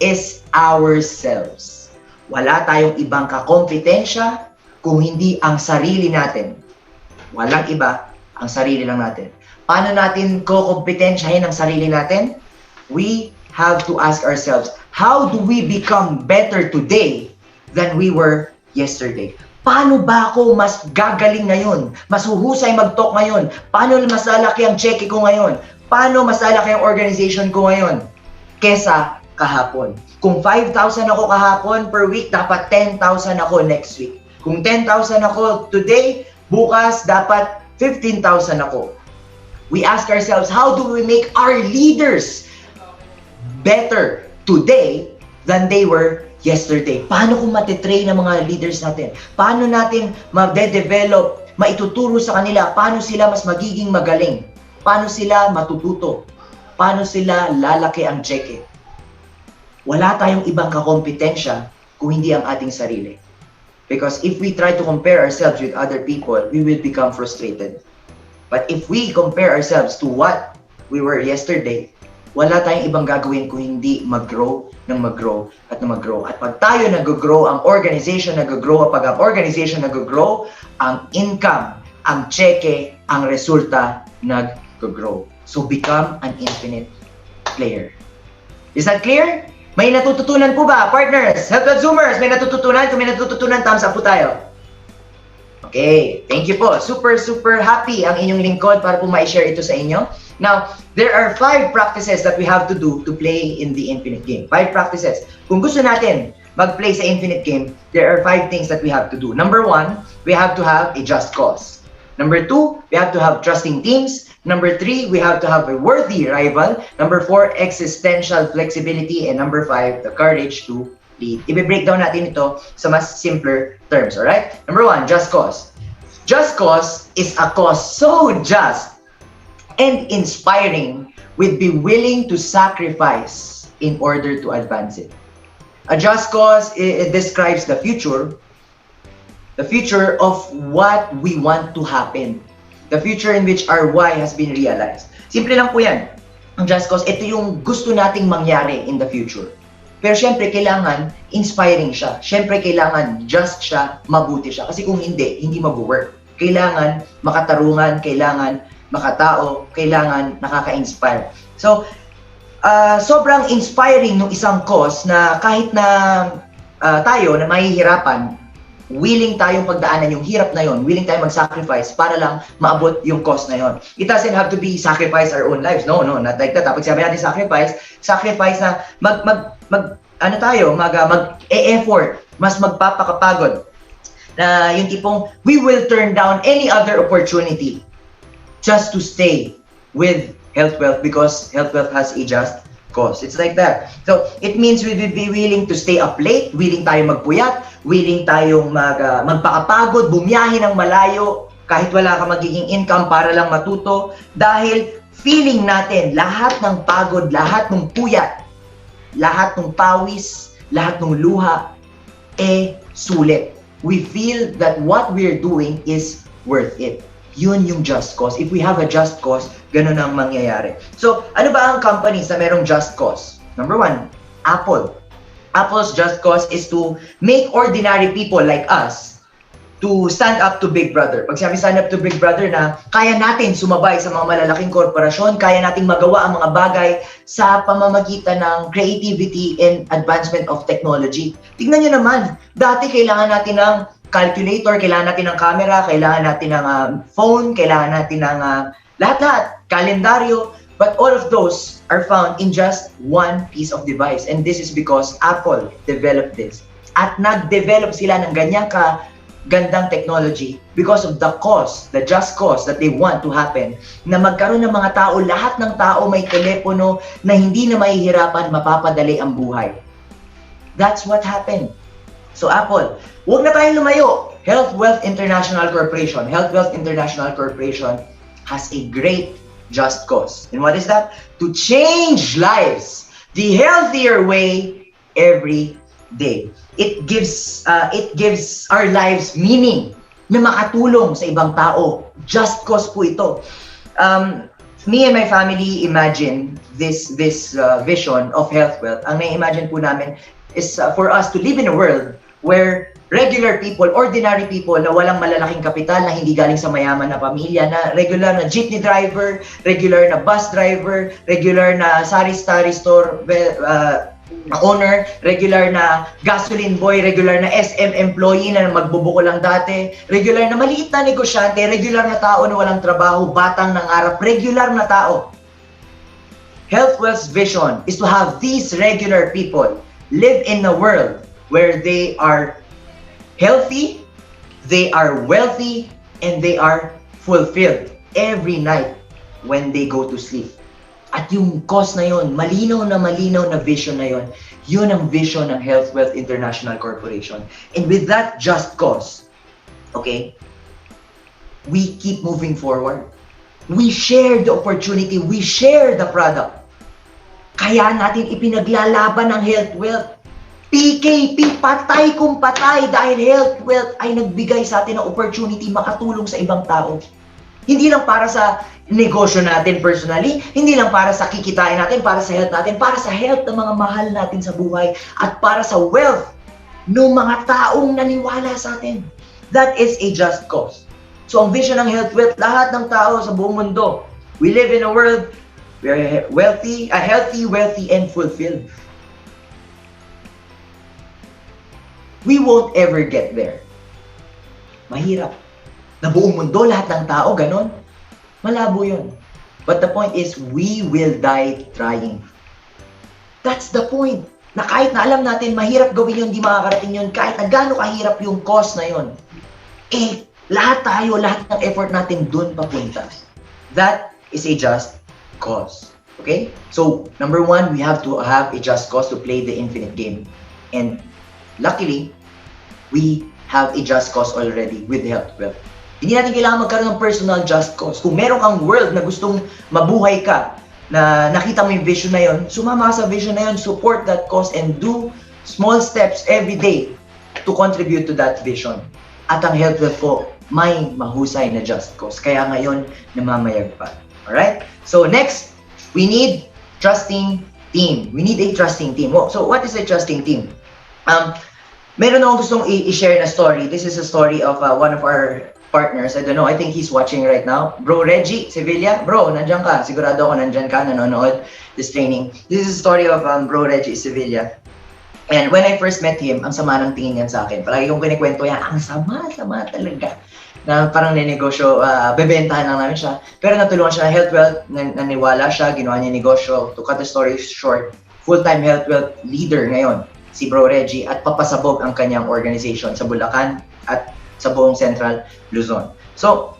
A: is ourselves. Wala tayong ibang kakompetensya kung hindi ang sarili natin. Walang iba, ang sarili lang natin. Paano natin kukompetensyahin ang sarili natin? We have to ask ourselves, how do we become better today than we were yesterday? Paano ba ako mas gagaling ngayon? Mas huhusay mag-talk ngayon? Paano mas lalaki ang cheque ko ngayon? Paano mas lalaki ang organization ko ngayon? Kesa kahapon. Kung 5,000 ako kahapon per week, dapat 10,000 ako next week. Kung 10,000 ako today, bukas dapat 15,000 ako. We ask ourselves, how do we make our leaders better today than they were yesterday? Paano kung matitrain ang mga leaders natin? Paano natin ma-develop, maituturo sa kanila? Paano sila mas magiging magaling? Paano sila matututo? Paano sila lalaki ang cheque? Wala tayong ibang kakompetensya kung hindi ang ating sarili. Because if we try to compare ourselves with other people, we will become frustrated. But if we compare ourselves to what we were yesterday, wala tayong ibang gagawin kung hindi mag-grow ng mag-grow at ng mag-grow. At pag tayo nag-grow, ang organization nag-grow. Pag ang organization nag-grow, ang income, ang cheque, ang resulta nag-grow. So become an infinite player. Is that clear? May natututunan po ba? Partners, Health Wealth Zoomers, may natututunan? Kung may natututunan, thumbs up po tayo. Okay, thank you po. Super, super happy ang inyong lingkod para po ma-share ito sa inyo. Now, there are 5 practices that we have to do to play in the infinite game. 5 practices. Kung gusto natin mag-play sa infinite game, there are 5 things that we have to do. Number 1, we have to have a just cause. Number 2, we have to have trusting teams. Number 3, we have to have a worthy rival. Number 4, existential flexibility. And number 5, the courage to lead. I-break down natin ito sa mas simpler terms, alright? Number 1, just cause. Just cause is a cause so just and inspiring, we'd be willing to sacrifice in order to advance it. A just cause, it describes the future of what we want to happen, the future in which our why has been realized. Simple lang po yan. Ang just cause, ito yung gusto nating mangyari in the future. Pero syempre, kailangan inspiring siya. Syempre, kailangan just siya, mabuti siya. Kasi kung hindi mag-work. Kailangan makatarungan, kailangan makatao, kailangan nakaka-inspire. So, sobrang inspiring ng isang cause na kahit na tayo na mahihirapan, willing tayong pagdaanan yung hirap na yon, willing tayong mag-sacrifice para lang maabot yung cause na yon. It doesn't have to be sacrifice our own lives. No, not like that. Pag sabi natin sacrifice na mag-e-effort, mas magpapakapagod. Na yung tipong, we will turn down any other opportunity just to stay with Health Wealth because Health Wealth has a just cause. It's like that. So, it means we will be willing to stay up late, willing tayong magpuyat, willing tayong magpakapagod, bumiyahe ng malayo, kahit wala ka magiging income para lang matuto, dahil feeling natin lahat ng pagod, lahat ng puyat, lahat ng pawis, lahat ng luha, sulit. We feel that what we're doing is worth it. Yun yung just cause. If we have a just cause, ganun ang mangyayari. So, ano ba ang companies na merong just cause? Number 1, Apple. Apple's just cause is to make ordinary people like us to stand up to Big Brother. Pag sabi stand up to Big Brother na kaya natin sumabay sa mga malalaking korporasyon, kaya nating magawa ang mga bagay sa pamamagitan ng creativity and advancement of technology. Tignan nyo naman, dati kailangan natin ng calculator, kailangan natin ng camera, kailangan natin ng phone, kailangan natin ng lahat-lahat, kalendaryo, but all of those are found in just one piece of device. And this is because Apple developed this. At nag-develop sila ng ganyang gandang technology because of the cause, the just cause that they want to happen, na magkaroon ng mga tao, lahat ng tao may telepono na hindi na mahihirapan, mapapadali ang buhay. That's what happened. So Apple, huwag na tayong lumayo. Health Wealth International Corporation, Health Wealth International Corporation has a great just cause. And what is that? To change lives the healthier way every day. It gives our lives meaning na makatulong sa ibang tao. Just cause po ito. Me and my family imagine this vision of health wealth. Ang na-imagine po namin is for us to live in a world where regular people, ordinary people na walang malalaking kapital, na hindi galing sa mayaman na pamilya, na regular na jeepney driver, regular na bus driver, regular na sari-sari store owner, regular na gasoline boy, regular na SM employee na magbubuko lang dati, regular na maliit na negosyante, regular na tao na walang trabaho, batang nangarap, regular na tao. Health Wealth's vision is to have these regular people live in a world where they are healthy, they are wealthy, and they are fulfilled every night when they go to sleep. At yung cause na yun, malinaw na vision na yun, yun ang vision ng Health Wealth International Corporation. And with that just cause, okay, we keep moving forward. We share the opportunity, we share the product. Kaya natin ipinaglalaban ng Health Wealth. PKP, patay kung patay, dahil Health Wealth ay nagbigay sa atin ng opportunity makatulong sa ibang tao. Hindi lang para sa negosyo natin personally, hindi lang para sa kikitain natin, para sa health natin, para sa health ng mga mahal natin sa buhay, at para sa wealth ng mga taong naniwala sa atin. That is a just cause. So ang vision ng Health Wealth, lahat ng tao sa buong mundo, we live in a world where healthy, wealthy, and fulfilled. We won't ever get there. Mahirap. Na buong mundo, lahat ng tao, ganon. Malabo yun. But the point is, we will die trying. That's the point. Na kahit na alam natin, mahirap gawin yun, di makakarating yun, kahit na gaano kahirap yung cause na yun, eh, lahat tayo, lahat ng effort natin dun papunta. That is a just cause. Okay? So, number one, we have to have a just cause to play the infinite game. And luckily, we have a just cause already with Health Wealth. Hindi natin kailangan magkaroon ng personal just cause. Kung meron kang world na gustong mabuhay ka, na nakita mo yung vision na yun, sumama ka sa vision na yun, support that cause, and do small steps every day to contribute to that vision. At ang Health Wealth po, may mahusay na just cause. Kaya ngayon, namamayagpag. Alright? So next, we need trusting team. We need a trusting team. So what is a trusting team? Meron akong gustong i-share na story. This is a story of one of our partners. I don't know, I think he's watching right now. Bro Reggie Sevilla. Bro, nandiyan ka. Sigurado ako nandiyan ka, nanonood this training. This is a story of Bro Reggie Sevilla. And when I first met him, ang sama ng tingin niya sa akin. Palagi kong kinikwento yan, ang sama talaga. Na parang ninegosyo, bebentahan lang namin siya. Pero natulungan siya ng Health Wealth, naniwala siya, ginawa niya negosyo. To cut the story short, full-time Health Wealth leader ngayon, si Bro Reggie, at papasabog ang kanyang organization sa Bulacan at sa buong Central Luzon. So,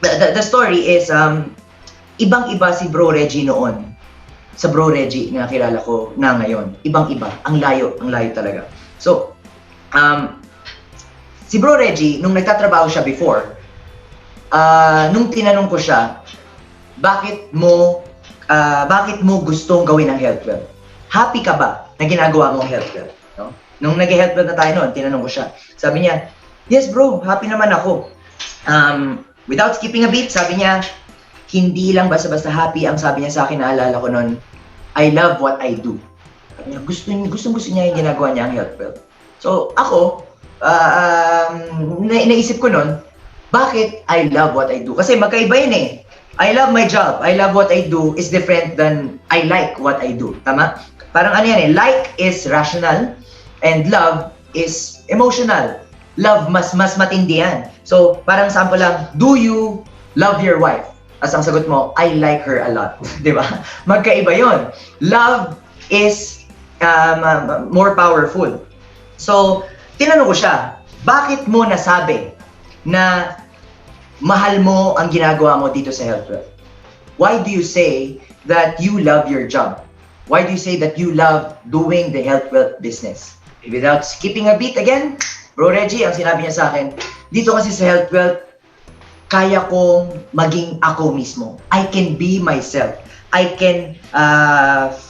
A: the story is, ibang-iba si Bro Reggie noon sa Bro Reggie na kilala ko na ngayon. Ibang-iba. Ang layo talaga. So, si Bro Reggie, nung nagtatrabaho siya before, nung tinanong ko siya, bakit mo gustong gawin ang Health Wealth? Happy ka ba na ginagawa mong Health Wealth? No? Nung nag-Health Wealth na tayo noon, tinanong ko siya. Sabi niya, yes bro, happy naman ako. Without skipping a beat, sabi niya, hindi lang basta-basta happy. Ang sabi niya sa akin, naalala ko noon, I love what I do. Gusto niya yung ginagawa niya ang Health Wealth. So ako, naisip ko nun, bakit I love what I do? Kasi magkaiba yun eh. I love my job, I love what I do is different than I like what I do. Tama? Parang ano yan eh, like is rational and love is emotional. Love mas matindi yan. So parang sample lang, do you love your wife? As ang sagot mo, I like her a lot. Di ba? Magkaiba yon. Love is more powerful. So, tinanong ko siya, bakit mo nasabi na mahal mo ang ginagawa mo dito sa Health Wealth? Why do you say that you love your job? Why do you say that you love doing the Health Wealth business? Without skipping a beat again, Bro Reggie, ang sinabi niya sa akin, dito kasi sa Health Wealth, kaya kong maging ako mismo. I can be myself. I can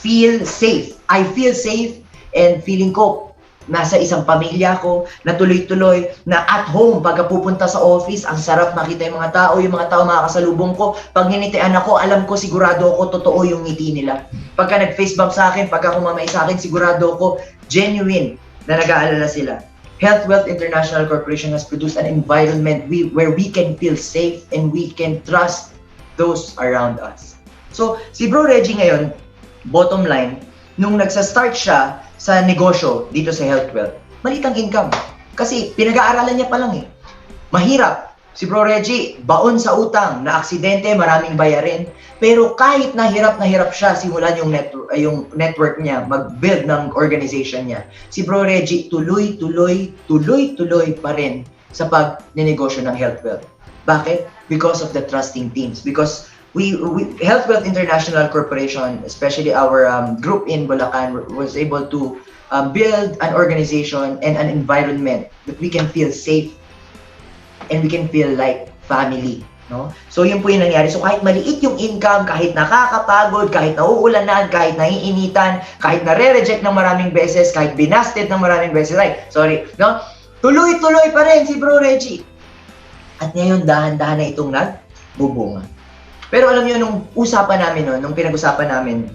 A: feel safe. I feel safe and feeling ko nasa isang pamilya ko, na tuloy-tuloy, na at home, pagka pupunta sa office, ang sarap makita yung mga tao makakasalubong ko. Pag hinitian ako, alam ko, sigurado ako, totoo yung ngiti nila. Pagka nag-face bump sa akin, pagka kumamay sa akin, sigurado ako, genuine na nag-aalala sila. Health Wealth International Corporation has produced an environment where we can feel safe and we can trust those around us. So, si Bro Reggie ngayon, bottom line, nung nagsa-start siya sa negosyo dito sa Health Wealth, maliit ang income. Kasi pinag-aaralan niya pa lang eh. Mahirap. Si Bro Reggie, baon sa utang, na aksidente, maraming bayarin. Pero kahit na hirap siya simulan yung network niya, mag-build ng organization niya, si Bro Reggie tuloy-tuloy pa rin sa pag-nenegosyo ng Health Wealth. Bakit? Because of the trusting teams. Because Health Wealth International Corporation, especially our group in Bulacan, was able to build an organization and an environment that we can feel safe and we can feel like family. No? So yun po yung nangyari. So kahit maliit yung income, kahit nakakapagod, kahit nauulanan, kahit naiinitan, kahit nare-reject ng maraming beses, kahit binasted ng maraming beses, no? Tuloy-tuloy pa rin si Bro Reggie. At ngayon, dahan-dahan na itong nagbubunga. Pero alam niyo, nung usapan namin, nung pinag-usapan namin,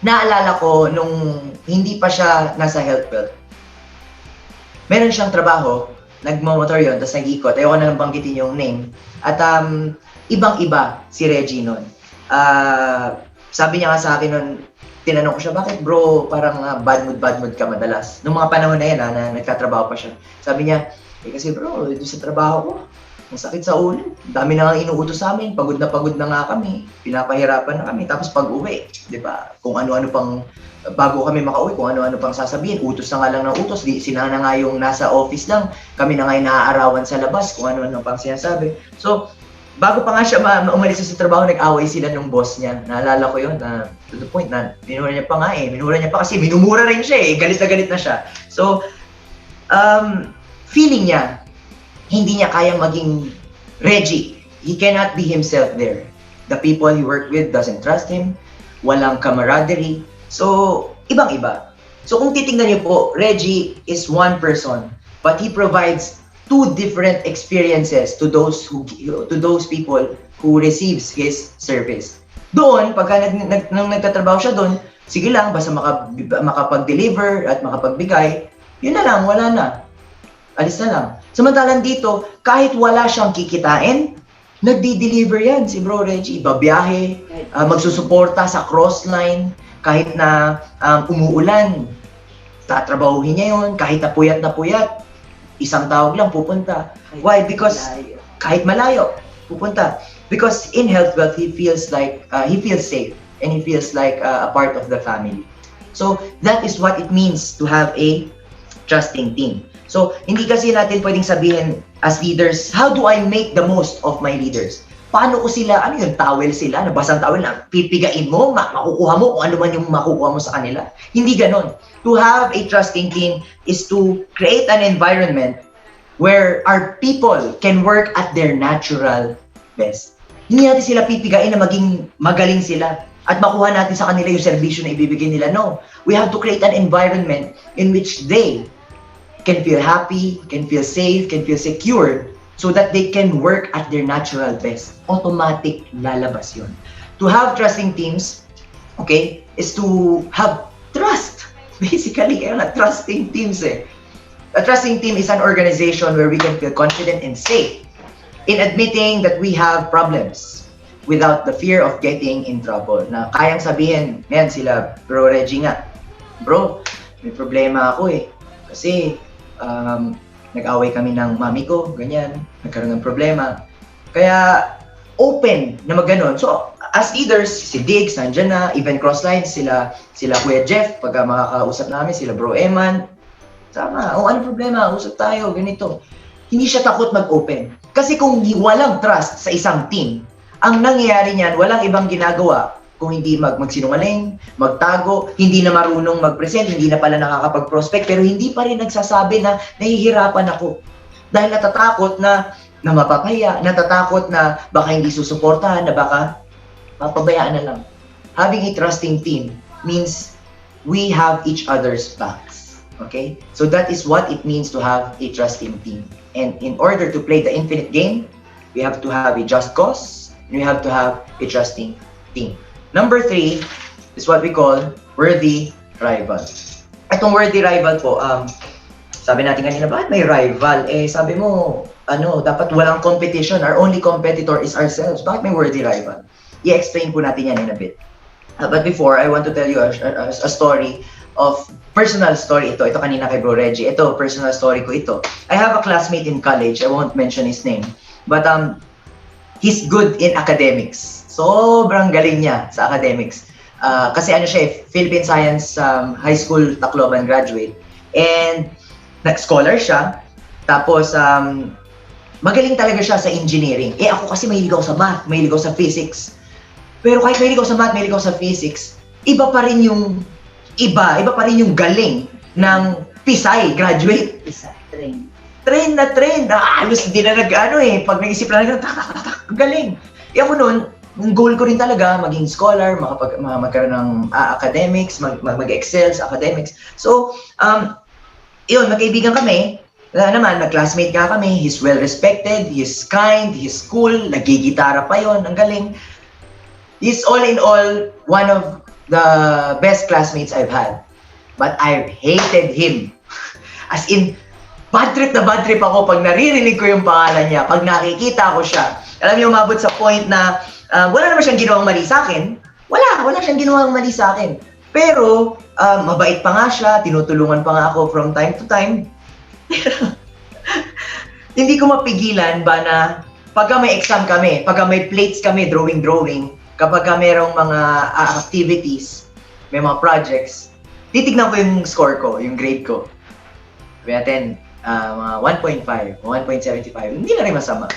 A: naalala ko nung hindi pa siya nasa Health Wealth, meron siyang trabaho, nagmo-motor yun, tapos nag-ikot. Ayoko na lang banggitin yung name. At ibang-iba si Reggie nun. Sabi niya nga sa akin nun, tinanong ko siya, bakit bro, parang bad mood ka madalas? Nung mga panahon na yan, na nagtatrabaho pa siya. Sabi niya, kasi bro, dito sa trabaho ko, ang sakit sa ulo. Dami na nga inuutos sa amin. Pagod na nga kami. Pinapahirapan na kami. Tapos pag-uwi, di ba? Kung ano-ano pang, bago kami makauwi, kung ano-ano pang sasabihin. Utos na nga lang ng utos. Sila na nga yung nasa office lang. Kami na nga yung naaarawan sa labas kung ano-ano pang sinasabi. So, bago pa nga siya umalis sa trabaho, nag-away sila ng boss niya. Naalala ko yun, na to the point na minura niya pa nga eh. Minura niya pa kasi minumura rin siya eh. Galit na siya. So, feeling niya, hindi niya kayang maging Reggie. He cannot be himself there. The people he worked with doesn't trust him. Walang camaraderie. So, ibang-iba. So, kung titingnan niyo po, Reggie is one person, but he provides two different experiences to those people who receives his service. Doon, pagka nung nagtatrabaho siya doon, sige lang, basta makapag-deliver at makapagbigay, yun na lang, wala na. Alis na lang. Samantalang dito, kahit wala siyang kikitain, nagdi-deliver yan si Bro Reggie. Babiyahe, magsusuporta sa crossline, kahit na umuulan, tatrabahuhin niya yun, kahit na puyat, isang tawag lang pupunta. Why? Because kahit malayo, pupunta. Because in Health Wealth, he feels safe and he feels like a part of the family. So that is what it means to have a trusting team. So, hindi kasi natin pwedeng sabihin as leaders, how do I make the most of my leaders? Paano ko sila, ano yun, towel sila, nabasang towel na pipigain mo, makukuha mo kung ano man yung makukuha mo sa kanila. Hindi ganon. To have a trusting team is to create an environment where our people can work at their natural best. Hindi natin sila pipigain na maging magaling sila at makuha natin sa kanila yung serbisyo na ibibigay nila. No. We have to create an environment in which they can feel happy, can feel safe, can feel secure, so that they can work at their natural best. Automatic lalabas yun. To have trusting teams, okay, is to have trust. Basically, kaya nga, trusting teams eh. A trusting team is an organization where we can feel confident and safe in admitting that we have problems without the fear of getting in trouble. Na kayang sabihin, yan sila, Bro Reggie nga, bro, may problema ako eh. Kasi, nag-away kami ng mami ko, ganyan, nagkaroon ng problema. Kaya, open na mag-ganon. So, as leaders, si Diggs, nandyan na, even cross-lines, sila Kuya Jeff, pagka makakausap namin, sila Bro Eman, tama, ano problema, usap tayo, ganito. Hindi siya takot mag-open. Kasi kung walang trust sa isang team, ang nangyayari niyan, walang ibang ginagawa kung hindi magsinungaling, magtago, hindi na marunong mag-present, hindi na pala nakakapag-prospect, pero hindi pa rin nagsasabi na nahihirapan ako. Dahil natatakot na mapapahiya, natatakot na baka hindi susuportahan, na baka papabayaan na lang. Having a trusting team means we have each other's backs. Okay? So that is what it means to have a trusting team. And in order to play the infinite game, we have to have a just cause, and we have to have a trusting team. Number 3 is what we call worthy rival. Itong worthy rival po, sabi natin kanina, bakit may rival? Eh, sabi mo, dapat walang competition. Our only competitor is ourselves. Bakit may worthy rival? I-explain po natin yan in a bit. But before, I want to tell you a story of personal story ito. Ito kanina kay Bro Reggie. Ito, personal story ko ito. I have a classmate in college. I won't mention his name. But he's good in academics. Sobrang galing niya sa academics. Kasi siya Philippine Science High School Tacloban graduate. And nag-scholar siya. Tapos, magaling talaga siya sa engineering. Eh ako kasi mahilig ako sa math, mahilig ako sa physics. Pero kahit mahilig ako sa math, mahilig ako sa physics, iba pa rin yung galing ng Pisay graduate. Train na. Halos hindi na pag nag-isip lang, galing. Eh ako noon, yung goal ko rin talaga, maging scholar, magkaroon ng academics, mag-excel sa academics. So, yun, magkaibigan kami. Mag-classmate nga kami. He's well-respected, he's kind, he's cool, nagigitara pa yon, ang galing. He's all in all, one of the best classmates I've had. But I hated him. As in, bad trip ako pag naririnig ko yung pangalan niya, pag nakikita ko siya. Alam niyo, umabot sa point na wala naman siyang ginawang mali sa akin. Wala siyang ginawang mali sa akin. Pero, mabait pa nga siya, tinutulungan pa nga ako from time to time. Hindi ko mapigilan ba na pagka may exam kami, pagka may plates kami, drawing, kapag merong mga activities, may mga projects, titignan ko yung score ko, yung grade ko. Sabi natin, 1.5, 1.75, hindi na rin masama.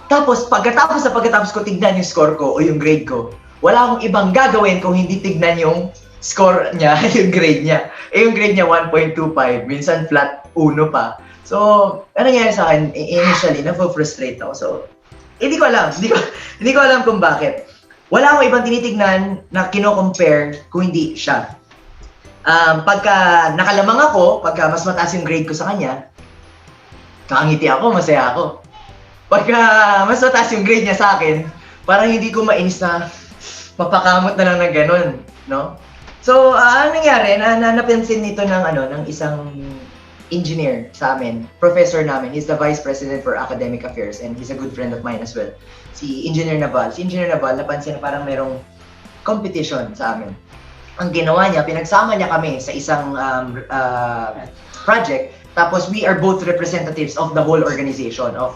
A: Tapos, pagkatapos ko tignan yung score ko o yung grade ko, wala akong ibang gagawin kung hindi tignan yung score niya, yung grade niya. Eh, yung grade niya 1.25, minsan flat 1 pa. So, ano nangyari sa akin? Initially, na-frustrate ako. So, hindi ko alam kung bakit. Wala akong ibang tinitignan na kino-compare kung hindi siya. Pagka nakalamang ako, pagka mas mataas yung grade ko sa kanya, kakangiti ako, masaya ako. Pagka mas mataas yung grade niya sa akin, parang hindi ko mainis na mapakamot na lang ng ganun, no? So, ano nangyari? Napansin nito ng isang engineer sa amin, professor namin. He's the Vice President for Academic Affairs and he's a good friend of mine as well. Si Engineer Naval, napansin na parang merong competition sa amin. Ang ginawa niya, pinagsama niya kami sa isang project. Tapos we are both representatives of the whole organization of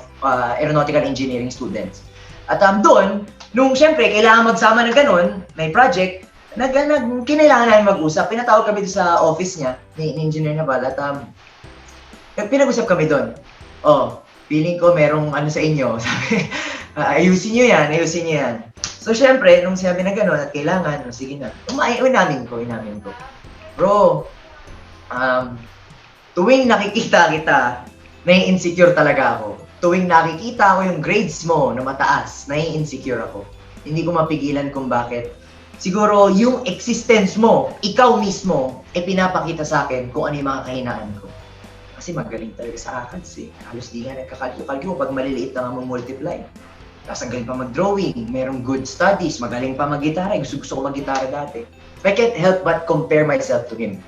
A: aeronautical engineering students. At doon, nung syempre kailangan magsama ng ganun, may project, kinailangan namin mag-usap. Pinatawag kami sa office niya, ni Engineer Naval, at pinag-usap kami doon. Feeling ko merong sa inyo. Sabi, ayusin nyo yan. So, syempre, nung sinabi na gano'n at kailangan, sige na. Inamin ko. Bro, tuwing nakikita kita, nai-insecure talaga ako. Tuwing nakikita ko yung grades mo na mataas, nai-insecure ako. Hindi ko mapigilan kung bakit. Siguro, yung existence mo, ikaw mismo, pinapakita sa akin kung ano yung mga kahinaan ko. Kasi magaling talaga sa ACADS eh. Halos di nga nagkakalyo pag maliliit na nga multiply. Tapos ang galing pa mag-drawing, merong good studies, magaling pa mag-gitara. Gusto ko mag-gitara dati. I can't help but compare myself to him.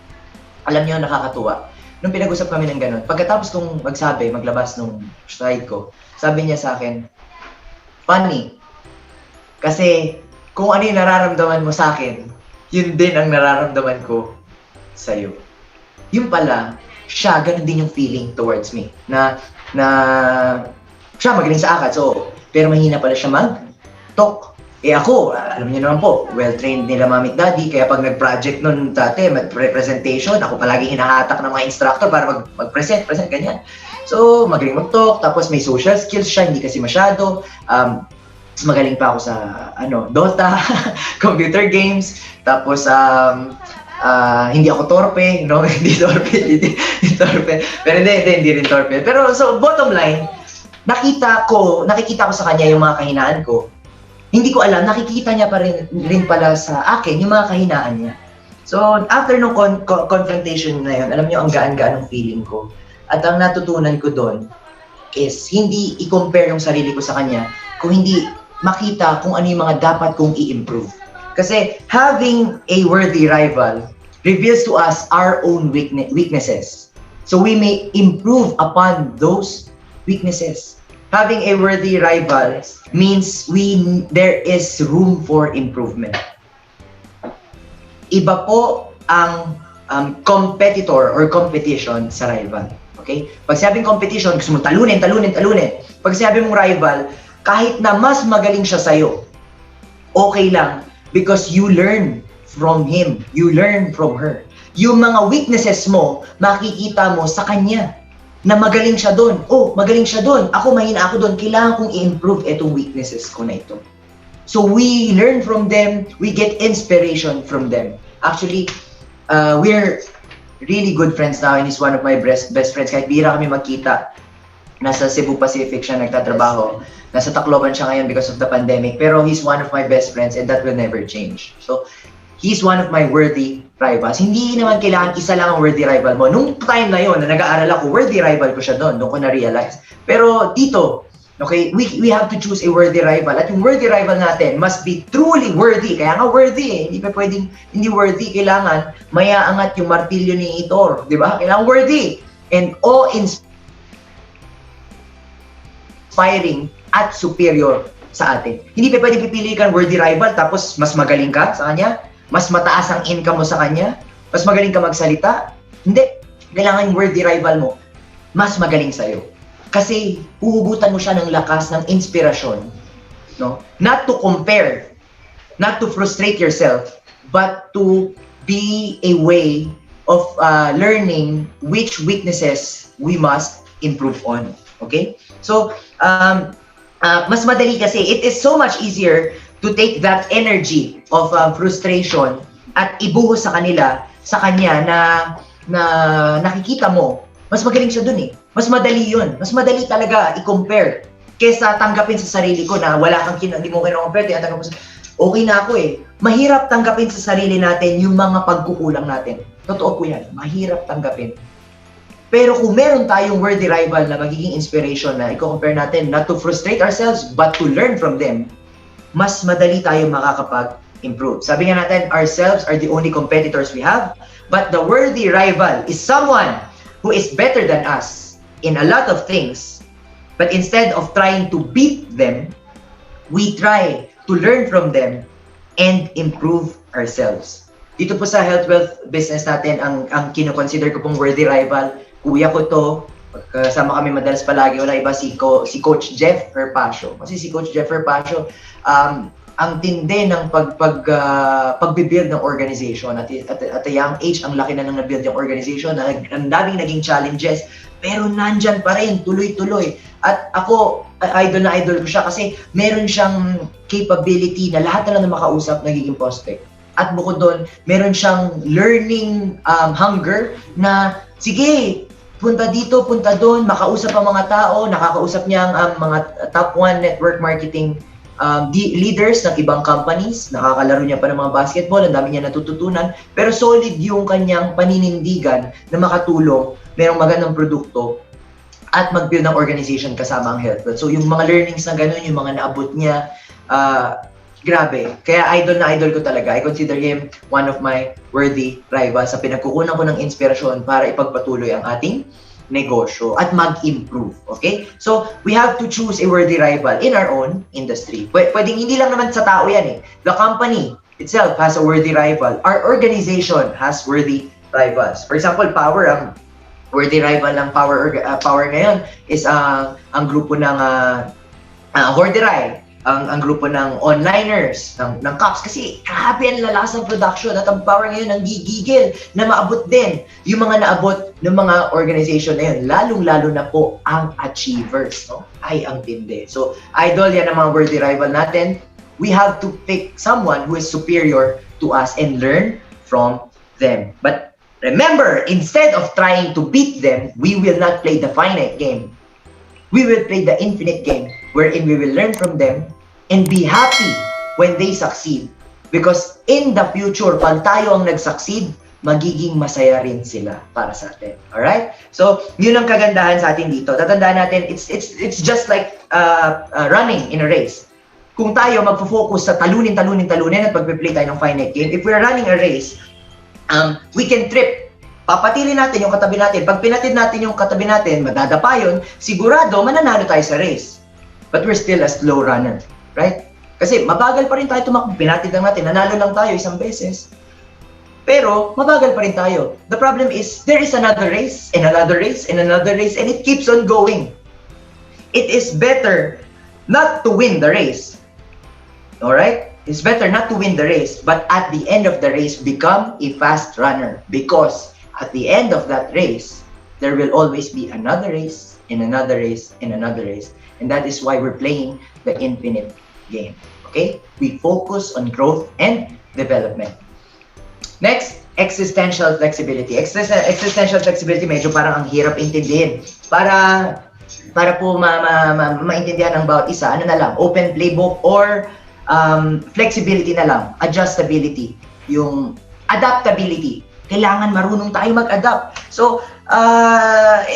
A: alam niyo, nakakatuwa. Nung pinag-usap kami ng ganun, pagkatapos kong maglabas nung slide ko, sabi niya sa akin, funny, kasi kung ano yung nararamdaman mo sa akin, yun din ang nararamdaman ko sa'yo. Yung pala, siya, ganun din yung feeling towards me. Na siya magaling sa akad, so, pero mahina pala siya mag-talk. Eh ako, alam niyo naman po, well-trained nila mami at daddy, kaya pag nag-project nun dati, mag-presentation, ako palagi hinahatak ng mga instructor para mag-present, ganyan. So, magaling mag-talk, tapos may social skills siya, hindi kasi masyado. Magaling pa ako sa, Dota, computer games, tapos, hindi ako torpe, no? Hindi torpe. Pero hindi rin torpe. Pero, so, bottom line, nakikita ko sa kanya yung mga kahinaan ko. Hindi ko alam, nakikita niya pa rin pala sa akin yung mga kahinaan niya. So, after nung confrontation na yun, alam niyo, ang gaan-gaan ng feeling ko. At ang natutunan ko doon is hindi i-compare yung sarili ko sa kanya, kung hindi makita kung ano yung mga dapat kong i-improve. Kasi having a worthy rival reveals to us our own weaknesses. So we may improve upon those weaknesses. Having a worthy rival means there is room for improvement. Iba po ang competitor or competition sa rival. Okay? Pag sabing competition, gusto mo talunin. Pag sabi mong rival, kahit na mas magaling siya sa'yo, okay lang because you learn from him, you learn from her. Yung mga weaknesses mo, makikita mo sa kanya na magaling siya doon. Oh, magaling siya doon. Ako, mahina ako doon. Kailangan kong i-improve itong weaknesses ko na ito. So we learn from them, we get inspiration from them. Actually, we're really good friends now and he's one of my best friends. Kahit bihira kami magkita, nasa Cebu Pacific siya nagtatrabaho. Nasa Tacloban siya ngayon because of the pandemic. Pero he's one of my best friends and that will never change. So, he's one of my worthy rivals. Hindi naman kailangan isa lang ang worthy rival mo. Nung time na yon na nag-aaral ako, worthy rival ko siya doon ko na-realize. Pero dito, okay, we have to choose a worthy rival. At yung worthy rival natin must be truly worthy. Kaya nga worthy eh. Hindi pa pwedeng hindi worthy. Kailangan mayaangat yung martilyo ni Itor. Di ba? Kailangan worthy. And awe-inspiring at superior sa atin. Hindi pa pwedeng pipili kang worthy rival tapos mas magaling ka sa kanya, mas mataas ang income mo sa kanya, mas magaling ka magsalita. Hindi. Kailangan yung worthy rival mo, mas magaling sa'yo. Kasi uhugutan mo siya ng lakas, ng inspirasyon. No? Not to compare, not to frustrate yourself, but to be a way of learning which weaknesses we must improve on. Okay? So, mas madali kasi, it is so much easier to take that energy of frustration at ibuhos sa kanya na nakikita mo, mas magaling siya dun eh. Mas madali yun. Mas madali talaga i-compare kesa tanggapin sa sarili ko na wala kang hindi mo kina-compare, okay na ako eh. Mahirap tanggapin sa sarili natin yung mga pagkukulang natin. Totoo po yan. Mahirap tanggapin. Pero kung meron tayong worthy rival na magiging inspiration na i-compare natin, not to frustrate ourselves, but to learn from them, mas madali tayong makakapag-improve. Sabi nga natin, ourselves are the only competitors we have, but the worthy rival is someone who is better than us in a lot of things. But instead of trying to beat them, we try to learn from them and improve ourselves. Dito po sa Health Wealth business natin, ang kino-consider ko pong worthy rival, kuya ko to, kasama kami madalas palagi, wala iba si Coach Jeff Herpasio. Kasi si Coach Jeff Herpasio, ang tindi ng pag-build ng organization. At a young age, ang laki na nang na-build yung organization, ang daming naging challenges, pero nandyan pa rin, tuloy-tuloy. At ako, idol na idol ko siya kasi meron siyang capability na lahat na lang na makausap nagiging prospect. At bukod doon, meron siyang learning hunger na, sige, punta dito, punta doon, makausap ang mga tao, nakakausap niya ang mga top 1 network marketing leaders ng ibang companies, nakakalaro niya pa ng mga basketball, ang dami niya natututunan, pero solid yung kanyang paninindigan na makatulong, merong magandang produkto, at mag-build ng organization kasama ang Health Wealth. So yung mga learnings na gano'n, yung mga naabot niya, grabe. Kaya idol na idol ko talaga. I consider him one of my worthy rivals sa pinagkukunan ko ng inspirasyon para ipagpatuloy ang ating negosyo at mag-improve. Okay? So, we have to choose a worthy rival in our own industry. Pwedeng hindi lang naman sa tao yan eh. The company itself has a worthy rival. Our organization has worthy rivals. For example, Power, ang worthy rival ng Power ngayon is ang grupo ng Horderay, ang grupo ng onliners, ng Caps, kasi grabe ang lalas ng production at ang Power ngayon ang gigigil na maabot din yung mga naabot ng mga organization na yun, lalong-lalo na po ang achievers, no? Ay, ang tindi. So, idol yan ang mga worthy rival natin. We have to pick someone who is superior to us and learn from them. But remember, instead of trying to beat them, we will not play the finite game. We will play the infinite game, wherein we will learn from them and be happy when they succeed. Because in the future, pag tayo ang nag-succeed, magiging masaya rin sila para sa atin. Alright? So, yun ang kagandahan sa atin dito. Tatandaan natin, it's just like running in a race. Kung tayo magfo-focus sa talunin at pag-play tayo ng finite game, if we're running a race, we can trip. Papatilin natin yung katabi natin. Pag pinatid natin yung katabi natin, madadapa yun, sigurado mananalo tayo sa race. But we're still a slow runner. Right? Kasi mabagal pa rin tayo tumakbo. Pinatid lang natin, nanalo lang tayo isang beses. Pero mabagal pa rin tayo. The problem is, there is another race, and another race, and another race, and it keeps on going. It is better not to win the race. Alright? It's better not to win the race, but at the end of the race, become a fast runner. Because at the end of that race, there will always be another race, and another race, and another race. And that is why we're playing the infinite game. Okay? We focus on growth and development. Next, existential flexibility. Existential flexibility, medyo parang ang hirap intindihin. Para po maintindihan ng bawat isa, ano na lang, open playbook or flexibility na lang, adjustability, yung adaptability. Kailangan marunong tayo mag-adapt. So,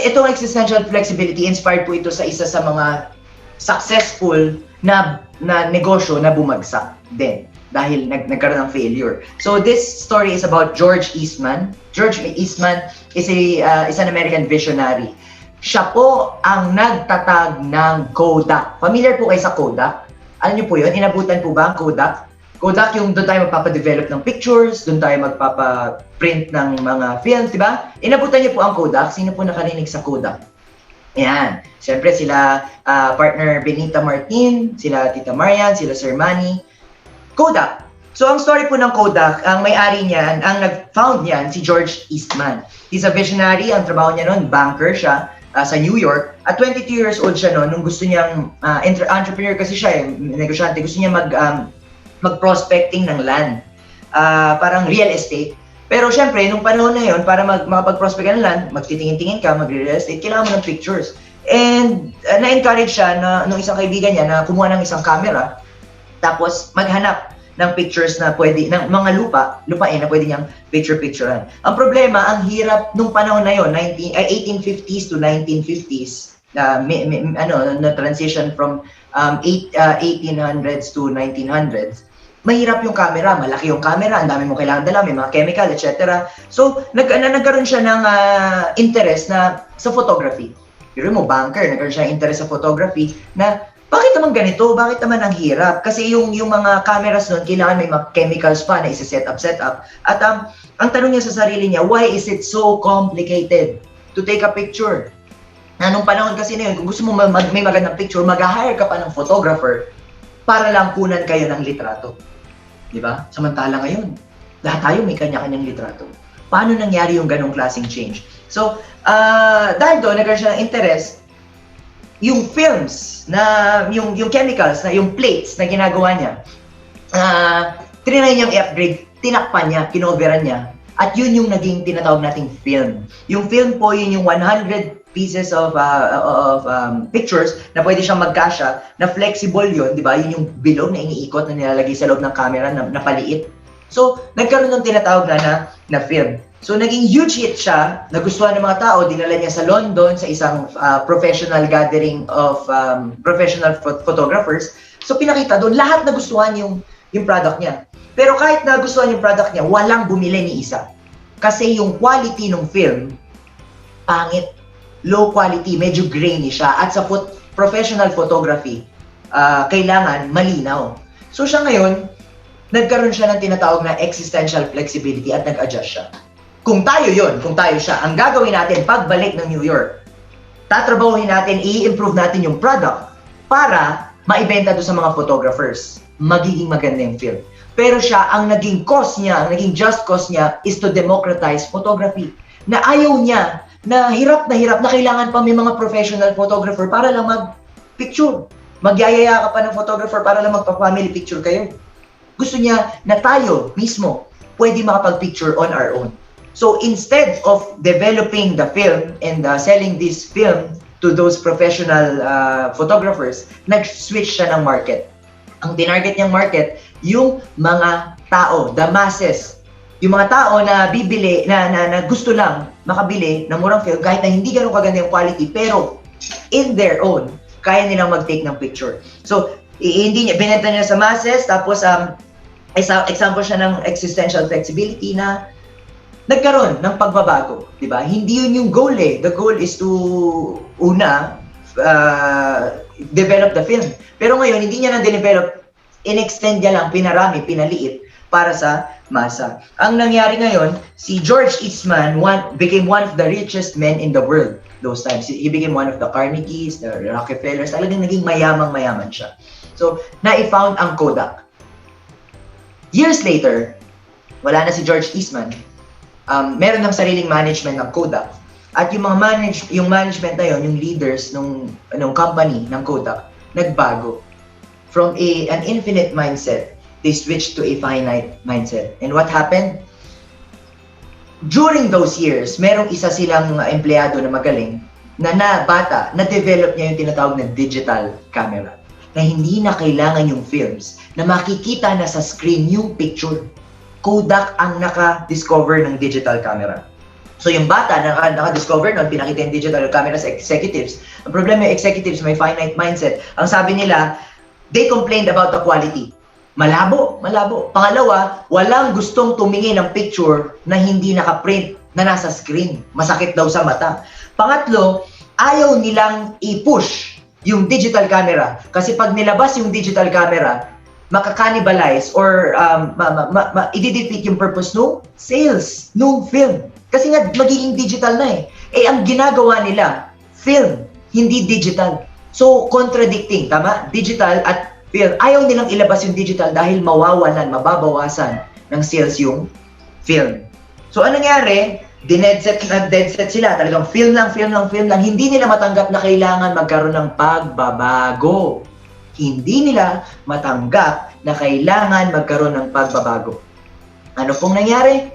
A: itong existential flexibility, inspired po ito sa isa sa mga successful na negosyo na bumagsak din dahil nagkaroon ng failure. So, this story is about George Eastman. George Eastman is an American visionary. Siya po ang nagtatag ng Kodak. Familiar po kayo sa Kodak? Alam niyo po yun? Inabutan po ba ang Kodak? Kodak yung doon tayo magpapadevelop ng pictures, doon tayo magpapaprint ng mga films, di ba? Inabutan niyo po ang Kodak. Sino po nakarinig sa Kodak? Ayan. Siyempre sila partner Benita Martin, sila Tita Marian, sila Sir Manny. Kodak. So ang story po ng Kodak, ang may-ari niyan, ang nag-found niyan, si George Eastman. He's a visionary. Ang trabaho niya noon, banker siya sa New York. At 22 years old siya noon, nung gusto niyang, entrepreneur kasi siya, negosyante, gusto niya mag-prospecting ng land. Parang real estate. Pero syempre, nung panahon na yun, para makapag-prospect ka ng land, magtitingin-tingin ka, mag-real estate, kailangan mo ng pictures. And na-encourage siya nung isang kaibigan niya na kumuha ng isang camera, tapos maghanap ng pictures na pwede, ng mga lupain na pwede niyang picture-picturean. Ang problema, ang hirap nung panahon na yun, 1850s to 1950s, na transition from 1800s to 1900s, mahirap yung camera, malaki yung camera, ang dami mo kailangan dala, may mga chemical, etc. So, nagkaroon siya ng interest na sa photography. Pero mo, banker, nagkaroon siya ng interest sa photography na bakit naman ganito? Bakit naman ang hirap? Kasi yung mga cameras nun, kailangan may mga chemicals pa na isa-set up. At ang tanong niya sa sarili niya, why is it so complicated to take a picture? Na nung panahon kasi na yun, kung gusto mo may magandang picture, mag-hire ka pa ng photographer para lang kunan kayo ng litrato. Di ba? Samantala ngayon, lahat tayo may kanya-kanyang litrato. Paano nangyari yung ganong klaseng change? So, dahil doon, nagkaroon siya ng interest, yung films, yung chemicals, yung plates na ginagawa niya, trinay niyang i-upgrade, tinakpan niya, kinoveran niya, at yun yung naging tinatawag nating film. Yung film po, yun yung 100 pieces of pictures na pwede siyang magkasya, na flexible yun, di ba? Yun yung bilog na iniikot na nilalagay sa loob ng camera na paliit. So, nagkaroon ng tinatawag na film. So, naging huge hit siya, nagustuhan ng mga tao, dinala niya sa London sa isang professional gathering of professional photographers. So, pinakita doon, lahat nagustuhan yung yung product niya. Pero kahit nagustuhan yung product niya, walang bumili ni isa. Kasi yung quality ng film, pangit, low quality, medyo grainy siya. At sa professional photography, kailangan malinaw. So siya ngayon, nagkaroon siya ng tinatawag na existential flexibility at nag-adjust siya. Kung tayo siya, ang gagawin natin pagbalik ng New York, tatrabahuhin natin, i-improve natin yung product para maibenta doon sa mga photographers. Magiging maganda yung film. Pero siya, ang naging just cause niya is to democratize photography. Na ayaw niya, na hirap na kailangan pa may mga professional photographer para lang mag-picture. Magyayaya ka pa ng photographer para lang magpa-family picture kayo. Gusto niya na tayo mismo pwede makapag-picture on our own. So instead of developing the film and selling this film to those professional photographers, nag-switch siya ng market. Ang tinarget niyang market, yung mga tao, the masses. Yung mga tao na bibili, na gusto lang makabili ng murang film kahit na hindi ganun kaganda yung quality, pero in their own, kaya nilang mag-take ng picture. So, binenta niya sa masses, tapos example siya ng existential flexibility na nagkaroon ng pagbabago, di ba? Hindi yun yung goal eh. The goal is to, develop the film. Pero ngayon, hindi niya na-develop, in-extend niya lang, pinarami, pinaliit para sa masa. Ang nangyari ngayon, si George Eastman became one of the richest men in the world those times. He became one of the Carnegies, the Rockefellers, talagang naging mayamang-mayaman siya. So, na-i-found ang Kodak. Years later, wala na si George Eastman, meron ng sariling management ng Kodak. At yung yung management na yun, yung leaders ng company ng Kodak, nagbago. From an infinite mindset, they switched to a finite mindset. And what happened? During those years, merong isa silang empleyado na magaling na bata, na-develop niya yung tinatawag na digital camera. Na hindi na kailangan yung films, na makikita na sa screen yung picture. Kodak ang naka-discover ng digital camera. So yung bata naka-discover nun, pinakita yung digital camera sa executives. Ang problema yung executives may finite mindset. Ang sabi nila, they complained about the quality. Malabo. Pangalawa, walang gustong tumingin ng picture na hindi naka-print, na nasa screen. Masakit daw sa mata. Pangatlo, ayaw nilang i-push yung digital camera. Kasi pag nilabas yung digital camera, makakanibalize or i-defeat yung purpose no sales, no film. Kasi nga magiging digital na eh. Eh ang ginagawa nila, film, hindi digital. So contradicting, tama? Digital at film. Ayaw nilang ilabas yung digital dahil mababawasan ng sales yung film. So anong nangyari? Dead-set sila. Talagang film lang. Hindi nila matanggap na kailangan magkaroon ng pagbabago. Hindi nila matanggap na kailangan magkaroon ng pagbabago. Ano pong nangyari?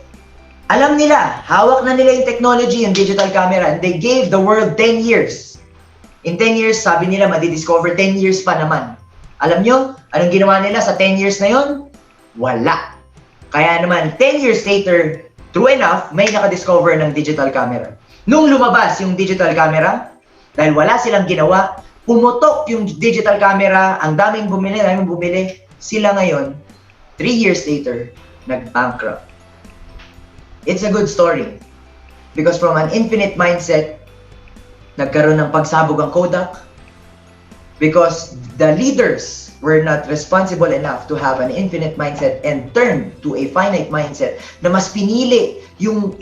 A: Alam nila, hawak na nila yung technology, yung digital camera, and they gave the world 10 years. In 10 years, sabi nila, madidiscover 10 years pa naman. Alam nyo, anong ginawa nila sa 10 years na yun? Wala. Kaya naman, 10 years later, true enough, may nakadiscover ng digital camera. Nung lumabas yung digital camera, dahil wala silang ginawa, pumutok yung digital camera, ang daming bumili, sila ngayon, 3 years later, nag-bankrupt. It's a good story. Because from an infinite mindset, nagkaroon ng pagsabog ang Kodak. Because the leaders were not responsible enough to have an infinite mindset and turn to a finite mindset na mas pinili yung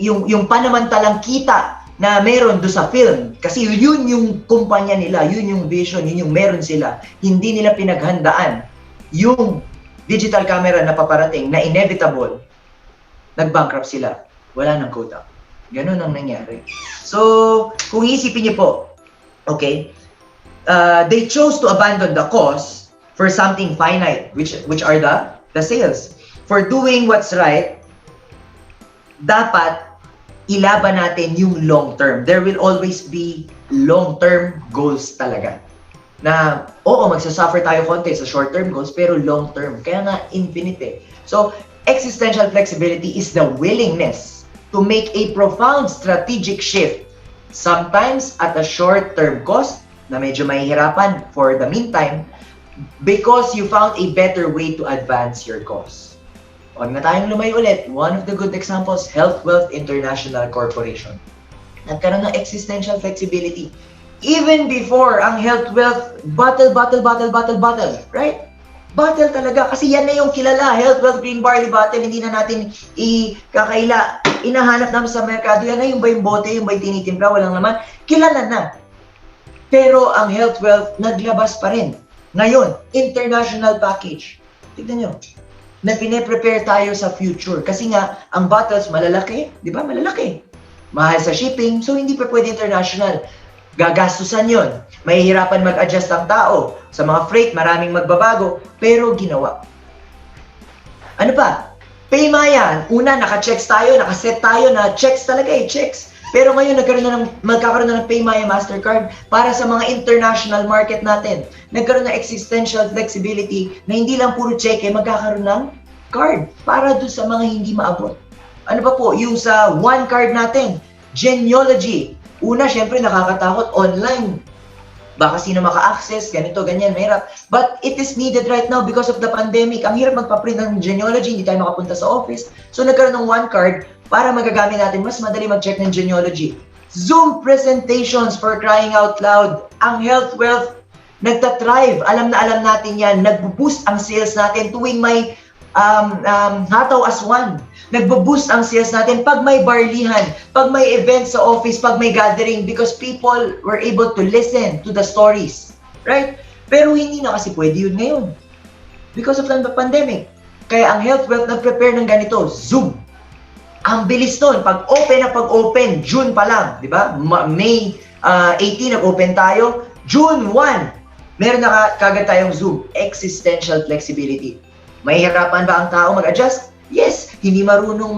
A: panamantalang kita na meron do sa film. Kasi yun yung kumpanya nila, yun yung vision, yun yung meron sila. Hindi nila pinaghandaan yung digital camera na paparating na inevitable. Nag-bankrupt sila. Wala nang Kodak. Ganun ang nangyari. So, kung isipin niyo po, okay, they chose to abandon the cause for something finite, which are the sales. For doing what's right, dapat ilaban natin yung long term. There will always be long-term goals talaga. Na, oo, magsasuffer tayo konti sa short-term goals, pero long-term. Kaya nga, infinite eh. So, existential flexibility is the willingness to make a profound strategic shift. Sometimes at a short-term cost, na medyo mahihirapan for the meantime, because you found a better way to advance your cause. Huwag na tayong lumayo ulit. One of the good examples, Health Wealth International Corporation. Nagkaroon ng existential flexibility. Even before ang health wealth, battle, right? Battle talaga. Kasi yan na yung kilala. Health Wealth Green Barley Battle. Hindi na natin ikakaila. Inahanap namin sa merkado. Yan na yung ba yung bote, yung ba yung tinitimpla, walang laman. Kilala na. Pero ang health wealth, naglabas pa rin. Ngayon, international package. Tignan nyo. Na pine-prepare tayo sa future. Kasi nga, ang bottles malalaki. Di ba? Malalaki. Mahal sa shipping. So, hindi pa pwede international. Gagastusan yon. Mahihirapan mag-adjust ang tao. Sa mga freight, maraming magbabago. Pero ginawa. Ano pa? Paymaya. Una, naka-checks tayo, naka-set tayo na checks talaga checks. Pero ngayon, magkakaroon na ng Paymaya Mastercard para sa mga international market natin. Nagkaroon ng existential flexibility na hindi lang puro cheque, magkakaroon ng card para doon sa mga hindi maabot. Ano pa po? Yung sa one card natin, genealogy. Una, syempre nakakatakot online. Baka sino maka-access, ganito, ganyan, mahirap. But it is needed right now because of the pandemic. Ang hirap magpa-print ng genealogy, hindi tayo makapunta sa office. So nagkaroon ng one card para magagamit natin, mas madali mag-check ng genealogy. Zoom presentations, for crying out loud. Ang Health Wealth, nagtatrive. Alam na alam natin yan. Nag-boost ang sales natin tuwing may hataw as one. Nagbo-boost ang sales natin pag may barlihan, pag may event sa office, pag may gathering, because people were able to listen to the stories. Right? Pero hindi na kasi pwede yun ngayon. Because of the pandemic. Kaya ang Health Wealth nag-prepare ng ganito, Zoom. Ang bilis nun, pag-open, June pa lang, di ba? May 18, nag-open tayo. June 1, meron na kagad tayong Zoom. Existential flexibility. Mahihirapan ba ang tao mag-adjust? Yes, hindi marunong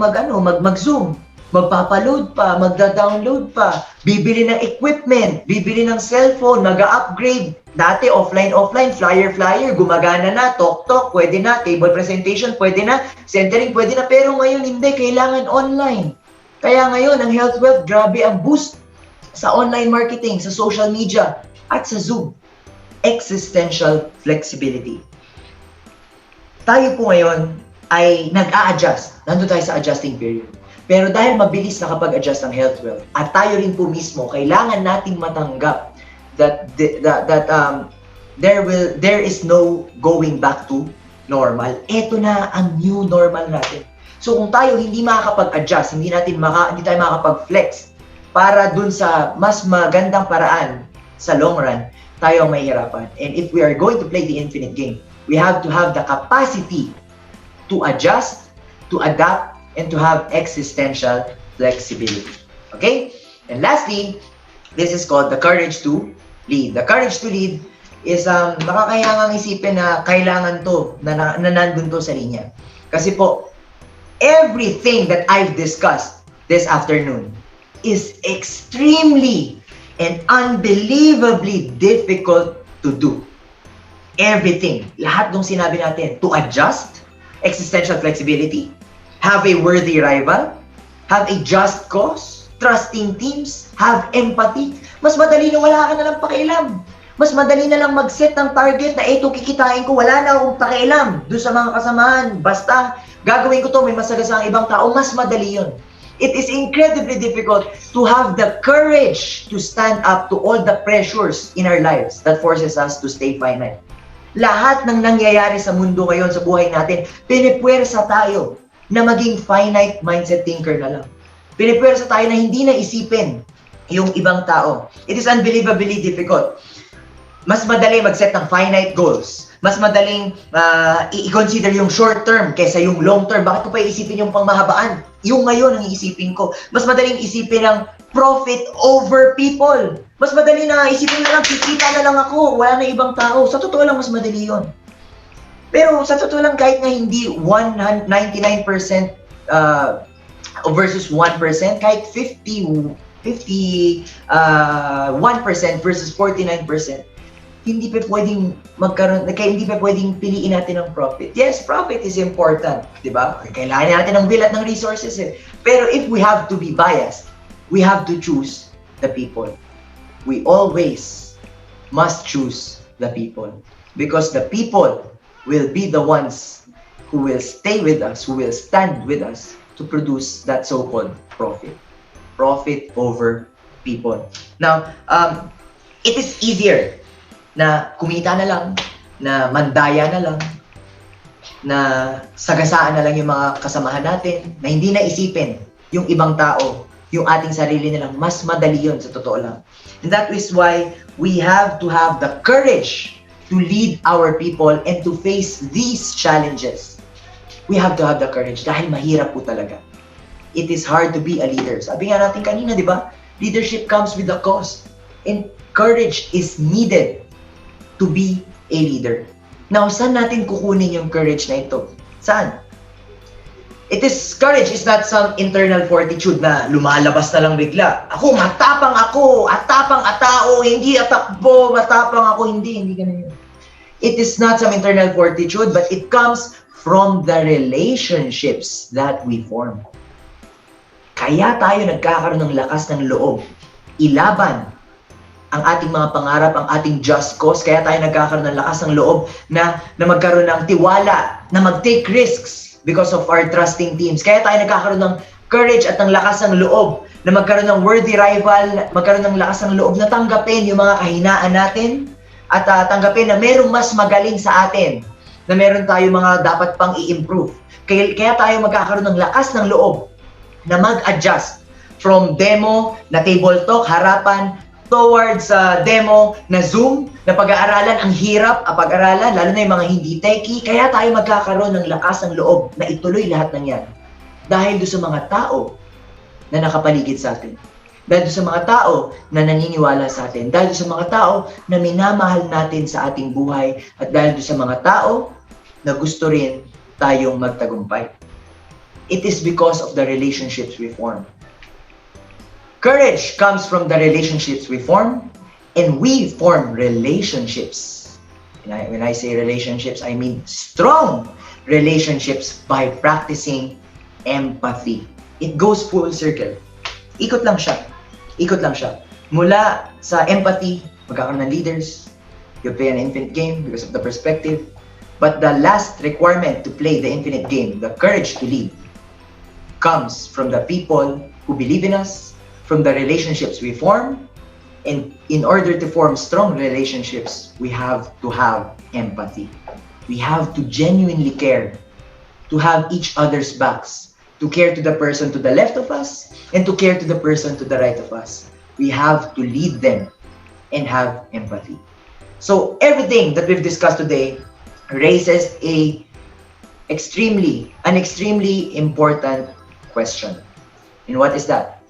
A: mag-Zoom. Magpapaload pa, magda-download pa, bibili ng equipment, bibili ng cellphone, mag-upgrade. Dati offline, flyer, gumagana na, talk, pwede na, table presentation, pwede na, centering, pwede na, pero ngayon hindi, kailangan online. Kaya ngayon, ang Health Wealth, grabe ang boost sa online marketing, sa social media, at sa Zoom. Existential flexibility. Tayo po ngayon ay nag-a-adjust. Nandun tayo sa adjusting period. Pero dahil mabilis nakapag-adjust ang health wealth, at tayo rin po mismo, kailangan nating matanggap that there is no going back to normal. Ito na ang new normal natin. So kung tayo hindi makakapag-adjust, hindi tayo makakapag-flex para dun sa mas magandang paraan sa long run, tayo ang mahihirapan. And if we are going to play the infinite game, we have to have the capacity to adjust, to adapt, and to have existential flexibility. Okay? And lastly, this is called the courage to lead. The courage to lead is nakakayangang isipin na kailangan to, na nandun to sa linya. Kasi po, everything that I've discussed this afternoon is extremely and unbelievably difficult to do. Everything, lahat ng sinabi natin, to adjust, existential flexibility, have a worthy rival, have a just cause, trusting teams, have empathy. Mas madali na wala ka na lang pakialam. Mas madali na lang mag-set ng target na ito kikitain ko, wala na akong pakialam doon sa mga kasamahan. Basta gagawin ko to, may masagasang ibang tao, mas madali yun. It is incredibly difficult to have the courage to stand up to all the pressures in our lives that forces us to stay finite. Lahat ng nangyayari sa mundo ngayon, sa buhay natin, pinipwersa tayo na maging finite mindset thinker na lang. Pinipwersa tayo na hindi na isipin yung ibang tao. It is unbelievably difficult. Mas madali mag-set ng finite goals. Mas madaling i-consider yung short term kaysa yung long term. Bakit ko pa iisipin yung pangmahabaan? Yung ngayon ang iisipin ko. Mas madaling isipin ng profit over people. Mas madali na isipin na lang, kikita na lang ako, wala na ibang tao. Sa totoo lang, mas madali yon. Pero sa totoo lang, kahit na hindi 99% versus 1%, kahit 51% versus 49%, hindi pa pwedeng magkaroon, kaya hindi pa pwedeng piliin natin ang profit. Yes, profit is important, di ba? Kailangan natin ng will at ng resources eh. Pero if we have to be biased, we have to choose the people. We always must choose the people. Because the people will be the ones who will stay with us, who will stand with us to produce that so-called profit. Profit over people. Now, it is easier na kumita na lang, na mandaya na lang, na sagasaan na lang yung mga kasamahan natin, na hindi na isipin yung ibang tao, yung ating sarili nilang. Mas madali yun sa totoo lang. And that is why we have to have the courage to lead our people and to face these challenges. We have to have the courage dahil mahirap po talaga. It is hard to be a leader. Sabi nga natin kanina, di ba? Leadership comes with a cost. And courage is needed to be a leader. Now, saan natin kukunin yung courage na ito? Saan? Courage is not some internal fortitude na lumalabas na lang bigla. Matapang ako, atapang atao, hindi atakbo, matapang ako, hindi ganun yun. It is not some internal fortitude, but it comes from the relationships that we form. Kaya tayo nagkakaroon ng lakas ng loob, ilaban ang ating mga pangarap, ang ating just cause. Kaya tayo nagkakaroon ng lakas ng loob na magkaroon ng tiwala, na mag-take risks because of our trusting teams. Kaya tayo nagkakaroon ng courage at ng lakas ng loob na magkaroon ng worthy rival, magkaroon ng lakas ng loob na tanggapin yung mga kahinaan natin at tanggapin na merong mas magaling sa atin, na meron tayo mga dapat pang i-improve. Kaya tayo magkakaroon ng lakas ng loob na mag-adjust from demo na table talk, harapan, towards demo na Zoom, na pag-aaralan. Ang hirap pag-aralan, lalo na yung mga hindi techie. Kaya tayo magkakaroon ng lakas ng loob na ituloy lahat ng yan. Dahil doon sa mga tao na nakapaligid sa atin. Dahil doon sa mga tao na naniniwala sa atin. Dahil doon sa mga tao na minamahal natin sa ating buhay. At dahil doon sa mga tao na gusto rin tayong magtagumpay. It is because of the relationships we form. Courage comes from the relationships we form, and we form relationships. When I say relationships, I mean strong relationships by practicing empathy. It goes full circle. Ikot lang siya. Ikot lang siya. Mula sa empathy, magkakaroon ng leaders. You play an infinite game because of the perspective. But the last requirement to play the infinite game, the courage to lead, comes from the people who believe in us, from the relationships we form. And in order to form strong relationships, we have to have empathy. We have to genuinely care, to have each other's backs, to care to the person to the left of us, and to care to the person to the right of us. We have to lead them and have empathy. So everything that we've discussed today raises an extremely important question. And what is that?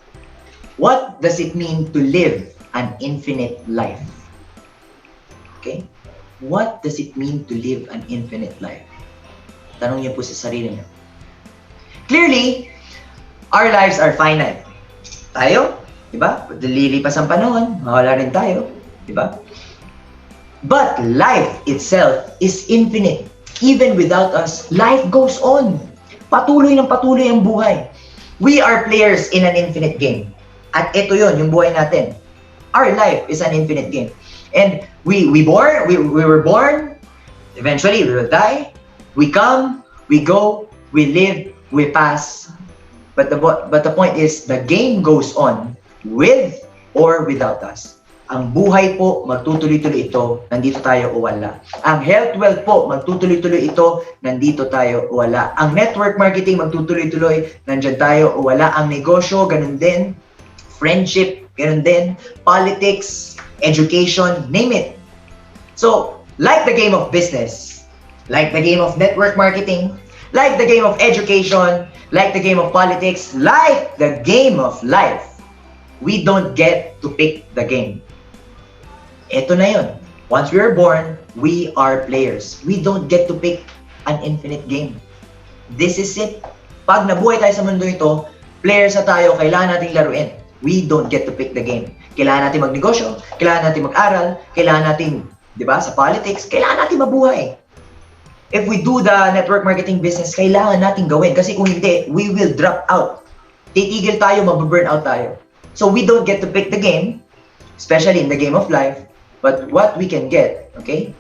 A: What does it mean to live an infinite life? Okay? What does it mean to live an infinite life? Tanong niyo po sa sarili niyo. Clearly, our lives are finite. Tayo, di ba? Lilipas ang panahon, mawala rin tayo, di ba? But life itself is infinite. Even without us, life goes on. Patuloy ng patuloy ang buhay. We are players in an infinite game. At ito yun, yung buhay natin. Our life is an infinite game. And we were born, eventually we will die, we come, we go, we live, we pass. But the point is, the game goes on with or without us. Ang buhay po, magtutuloy-tuloy ito, nandito tayo o wala. Ang health wealth po, magtutuloy-tuloy ito, nandito tayo o wala. Ang network marketing, magtutuloy-tuloy, nandyan tayo o wala. Ang negosyo, ganun din. Friendship, ganun din. Politics, education, name it. So, like the game of business, like the game of network marketing, like the game of education, like the game of politics, like the game of life, we don't get to pick the game. Ito na yun. Once we are born, we are players. We don't get to pick an infinite game. This is it. Pag nabuhay tayo sa mundo ito, players na tayo, kailangan nating laruin. We don't get to pick the game. Kailangan natin magnegosyo, kailangan natin mag-aral, kailangan natin, di ba, sa politics, kailangan natin mabuhay. If we do the network marketing business, kailangan natin gawin. Kasi kung hindi, we will drop out. Titigil tayo, mababurn out tayo. So we don't get to pick the game, especially in the game of life. But what we can get, okay?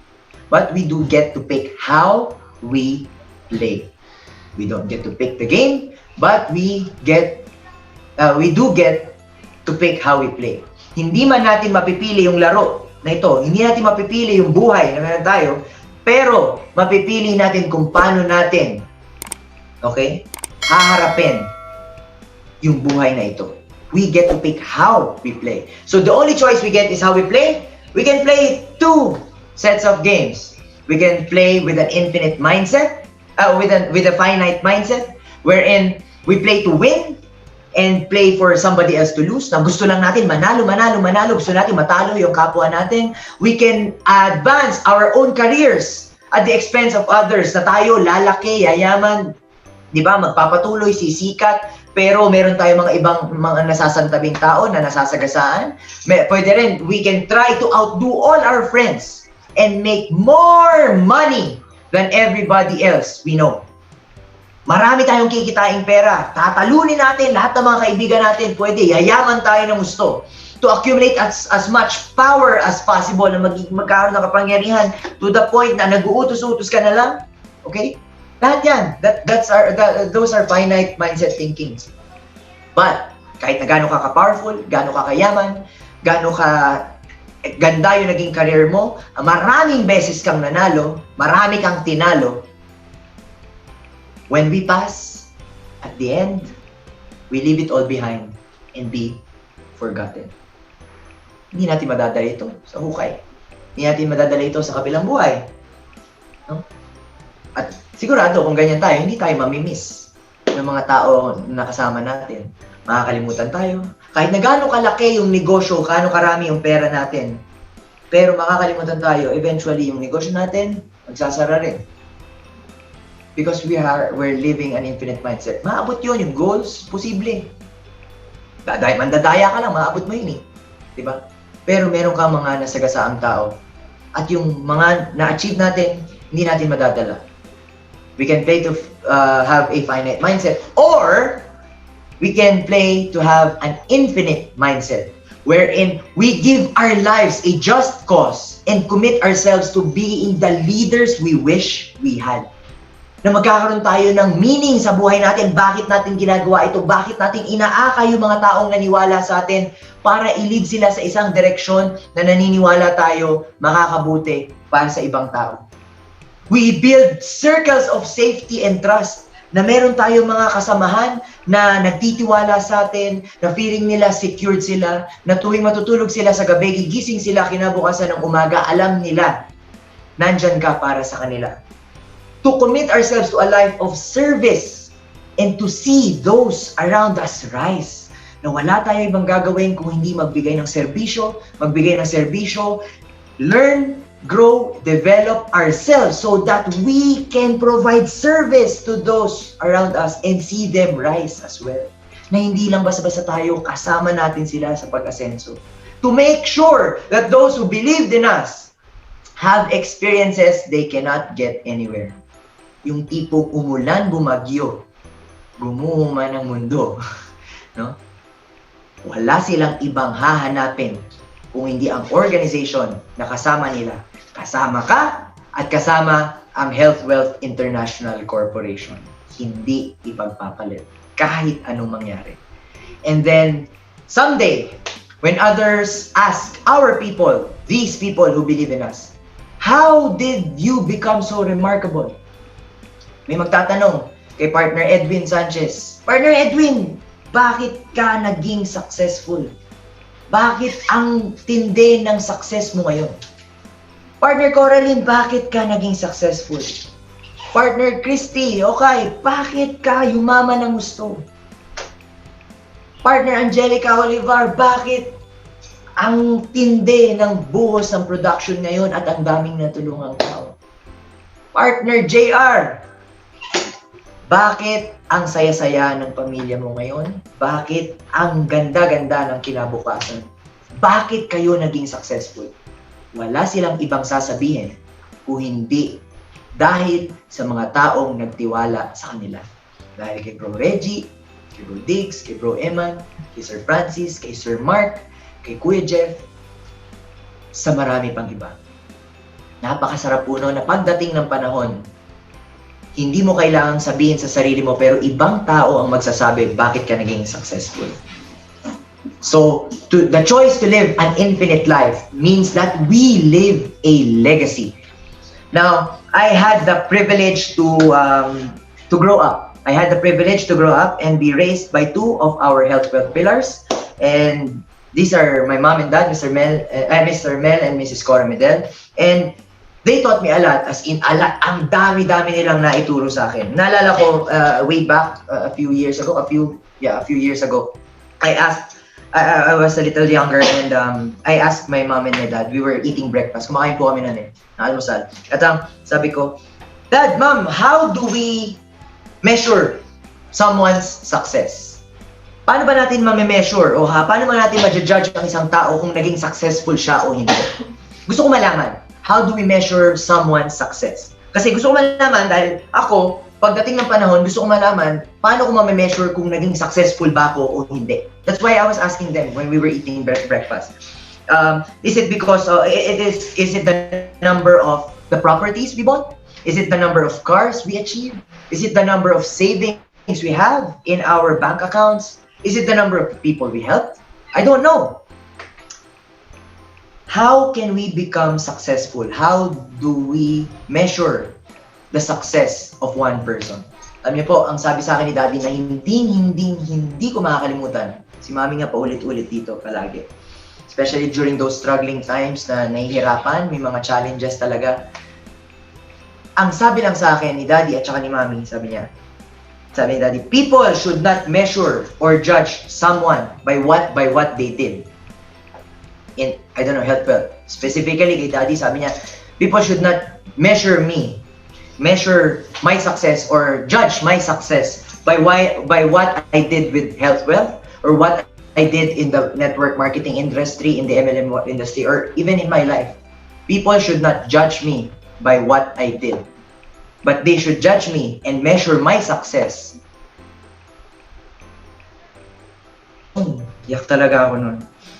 A: but we do get to pick how we play. We don't get to pick the game, but we do get to pick how we play. Hindi man natin mapipili yung laro na ito, hindi natin mapipili yung buhay na meron tayo, pero mapipili natin kung paano natin, okay, haharapin yung buhay na ito. We get to pick how we play. So the only choice we get is how we play. We can play 2 sets of games. We can play with an infinite mindset, with a finite mindset, wherein we play to win and play for somebody else to lose. Na gusto lang natin manalo. Gusto natin matalo yung kapwa natin. We can advance our own careers at the expense of others. Na tayo lalaki, yayaman, di ba? Magpapatuloy, sisikat. Pero meron tayo mga ibang mga nasasantabing tao na nasasagasaan. Pwede rin, we can try to outdo all our friends and make more money than everybody else we know. Marami tayong kikitaing pera. Tatalunin natin lahat ng mga kaibigan natin. Pwede, yayaman tayo ng gusto. To accumulate as much power as possible na magkaroon ng kapangyarihan to the point na nag-uutos-utos ka na lang. Okay? Lahat yan. Those are finite mindset thinkings. But, kahit na gano'n ka ka-powerful, gano'n ka kayaman, gano'n ka ganda yung naging career mo, maraming beses kang nanalo, marami kang tinalo, when we pass, at the end, we leave it all behind and be forgotten. Hindi natin madadala ito sa hukay. Hindi natin madadala ito sa kabilang buhay. No? At sigurado kung ganyan tayo, hindi tayo mamimiss ng mga tao na kasama natin. Makakalimutan tayo. Kahit na gaano kalaki yung negosyo, gaano karami yung pera natin, pero makakalimutan tayo, eventually yung negosyo natin, magsasara rin. Because we're living an infinite mindset. Maabot yun, yung goals, posible. Mandadaya ka lang, maabot mo yun eh. Diba? Pero meron ka mga nasagasaang tao. At yung mga na-achieve natin, hindi natin madadala. We can play to have a finite mindset, or we can play to have an infinite mindset, wherein we give our lives a just cause and commit ourselves to being the leaders we wish we had. Na magkakaroon tayo ng meaning sa buhay natin, bakit natin ginagawa ito, bakit natin inaakay yung mga taong naniwala sa atin para i-lead sila sa isang direksyon na naniniwala tayo makakabuti para sa ibang tao. We build circles of safety and trust na meron tayong mga kasamahan na nagtitiwala sa atin, na feeling nila secured sila, na tuwing matutulog sila sa gabi, gigising sila kinabukasan ng umaga, alam nila, nandyan ka para sa kanila. To commit ourselves to a life of service and to see those around us rise. Na wala tayo ibang gagawin kung hindi magbigay ng serbisyo, learn, grow, develop ourselves so that we can provide service to those around us and see them rise as well. Na hindi lang basta-basta tayo, kasama natin sila sa pag-asenso. To make sure that those who believed in us have experiences they cannot get anywhere. Yung tipong umulan, bumagyo, gumuho man ang mundo. No? Wala silang ibang hahanapin kung hindi ang organization na kasama nila. Kasama ka at kasama ang Health Wealth International Corporation. Hindi ipagpapalit kahit anong mangyari. And then, someday, when others ask our people, these people who believe in us, how did you become so remarkable? May magtatanong kay partner Edwin Sanchez, Partner Edwin, bakit ka naging successful? Bakit ang tindi ng success mo ngayon? Partner Coraline, bakit ka naging successful? Partner Christy, okay, bakit ka yumaman ng gusto? Partner Angelica Olivar, bakit ang tindi ng buhos ng production ngayon at ang daming natulungang tao? Partner JR, bakit ang saya-saya ng pamilya mo ngayon? Bakit ang ganda-ganda ng kinabukasan? Bakit kayo naging successful? Wala silang ibang sasabihin kung hindi dahil sa mga taong nagtiwala sa kanila. Dahil kay Bro Reggie, kay Bro Diggs, kay Bro Eman, kay Sir Francis, kay Sir Mark, kay Kuya Jeff, sa marami pang iba. napakasarap po no, na pagdating ng panahon, hindi mo kailangang sabihin sa sarili mo, pero ibang tao ang magsasabi bakit ka naging successful. So, the choice to live an infinite life means that we live a legacy. Now, I had the privilege to grow up. I had the privilege to grow up and be raised by two of our health wealth pillars. And these are my mom and dad, Mr. Mel and Mrs. Cora Medel. And they taught me a lot, as in a lot. Ang dami-dami nilang naituro sa akin. Naalala ko way back a few years ago, I was a little younger and I asked my mom and my dad, we were eating breakfast. Kumakain po kami nun na almusal. At sabi ko, Dad, Mom, how do we measure someone's success? Paano ba natin ma-measure o paano ba natin ma-judge ang isang tao kung naging successful siya o hindi? Gusto ko malaman, how do we measure someone's success? Kasi gusto ko malaman dahil ako, pagdating ng panahon, gusto ko malaman paano ko ma-measure kung naging successful ba ako o hindi. That's why I was asking them when we were eating breakfast. Is it because is it the number of the properties we bought? Is it the number of cars we achieved? Is it the number of savings we have in our bank accounts? Is it the number of people we helped? I don't know. How can we become successful? How do we measure the success of one person? Alam niyo po, ang sabi sa akin ni Daddy na hindi ko makakalimutan. Si Mami nga paulit-ulit dito palagi. Especially during those struggling times na nahihirapan, may mga challenges talaga. Ang sabi lang sa akin ni Daddy at saka ni Mami, sabi ni Daddy, people should not measure or judge someone by what they did. In, I don't know, health wealth. Specifically kay Daddy, sabi niya, people should not measure my success or judge my success by what I did with health wealth or what I did in the network marketing industry, in the MLM industry, or even in my life. People should not judge me by what I did, but they should judge me and measure my success. Yak talaga ako nun.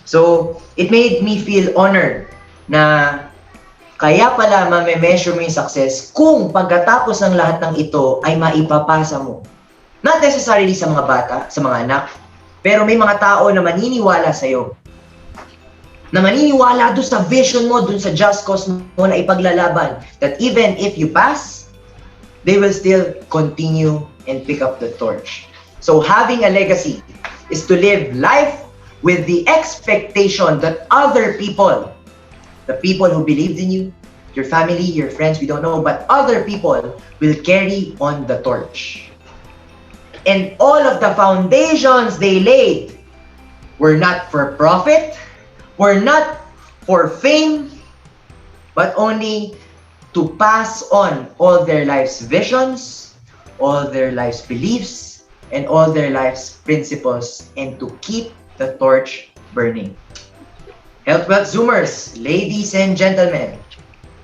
A: So, it made me feel honored na kaya pala ma-measure mo yung success kung pagkatapos ng lahat ng ito ay maipapasa mo. Not necessarily sa mga bata, sa mga anak, pero may mga tao na maniniwala sa'yo. Na maniniwala doon sa vision mo, doon sa just cause mo na ipaglalaban. That even if you pass, they will still continue and pick up the torch. So having a legacy is to live life with the expectation that other people, the people who believed in you, your family, your friends, we don't know, but other people will carry on the torch. And all of the foundations they laid were not for profit, were not for fame, but only to pass on all their life's visions, all their life's beliefs, and all their life's principles, and to keep the torch burning. Health Wealth Zoomers, ladies and gentlemen,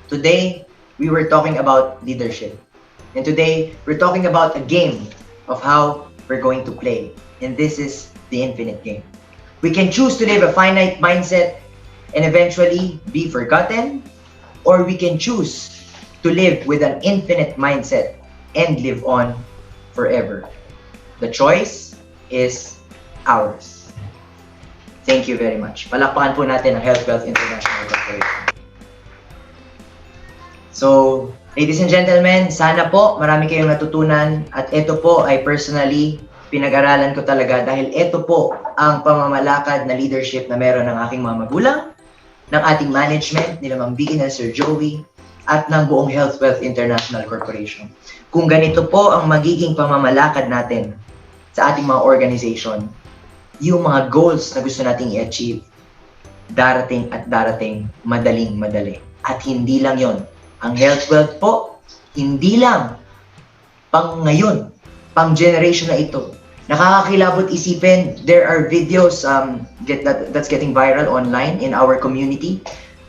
A: today we were talking about leadership. And today we're talking about a game of how we're going to play. And this is the infinite game. We can choose to live a finite mindset and eventually be forgotten, or we can choose to live with an infinite mindset and live on forever. The choice is ours. Thank you very much. Palakpakan po natin ang Health Wealth International Corp. So, ladies and gentlemen, sana po marami kayong natutunan at ito po ay personally pinag-aralan ko talaga dahil ito po ang pamamalakad na leadership na meron ng aking mga magulang, ng ating management, nila Ma'am Vicky, Sir Joey, at ng buong Health Wealth International Corporation. Kung ganito po ang magiging pamamalakad natin sa ating mga organization, yung mga goals na gusto nating i-achieve, darating at darating, madaling-madali. At hindi lang yon. Ang health wealth po, hindi lang pang ngayon, pang generation na ito. Nakakakilabot isipin, there are videos that's getting viral online in our community.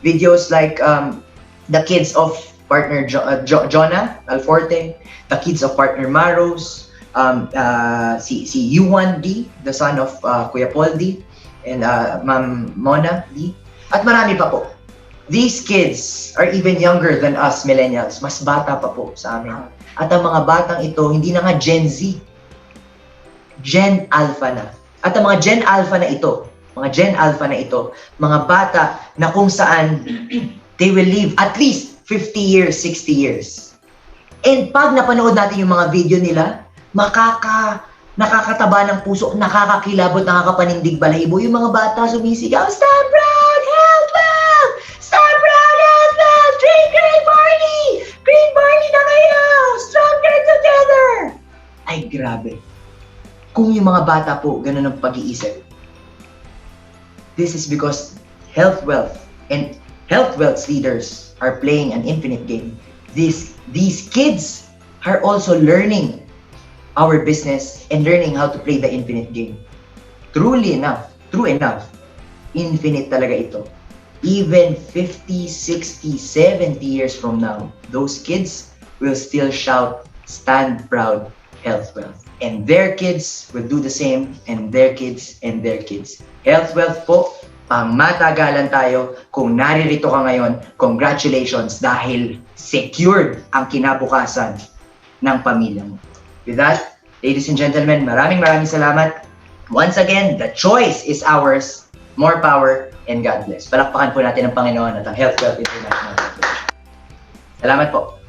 A: Videos like the kids of partner Jonah Alforte, the kids of partner Maros, si Yuan D, the son of Kuya Paul D, and Ma'am Mona D, at marami pa po. These kids are even younger than us millennials. Mas bata pa po sa amin. At ang mga batang ito, hindi na nga Gen Z. Gen Alpha na. At ang mga Gen Alpha na ito, mga bata na kung saan they will live at least 50 years, 60 years. And pag napanood natin yung mga video nila, nakakataba ng puso, nakakakilabot, nakakapanindig balahibo. Yung mga bata sumisigaw, "Stand proud, health wealth! Stand proud, health wealth! Drink green barley! Green barley na kayo! Stronger together!" Ay, grabe. Kung yung mga bata po, ganun ang pag-iisip. This is because health wealth and health wealth leaders are playing an infinite game. These kids are also learning our business and learning how to play the infinite game. True enough, infinite talaga ito. Even 50, 60, 70 years from now, those kids will still shout, "Stand proud, health wealth." And their kids will do the same, and their kids, and their kids. Health wealth po, pangmatagalan tayo. Kung naririto ka ngayon, congratulations dahil secured ang kinabukasan ng pamilya mo. With that, ladies and gentlemen, maraming salamat. Once again, the choice is ours. More power and God bless. Palakpakan po natin ang Panginoon at ang Health Wealth International Corp. Salamat po.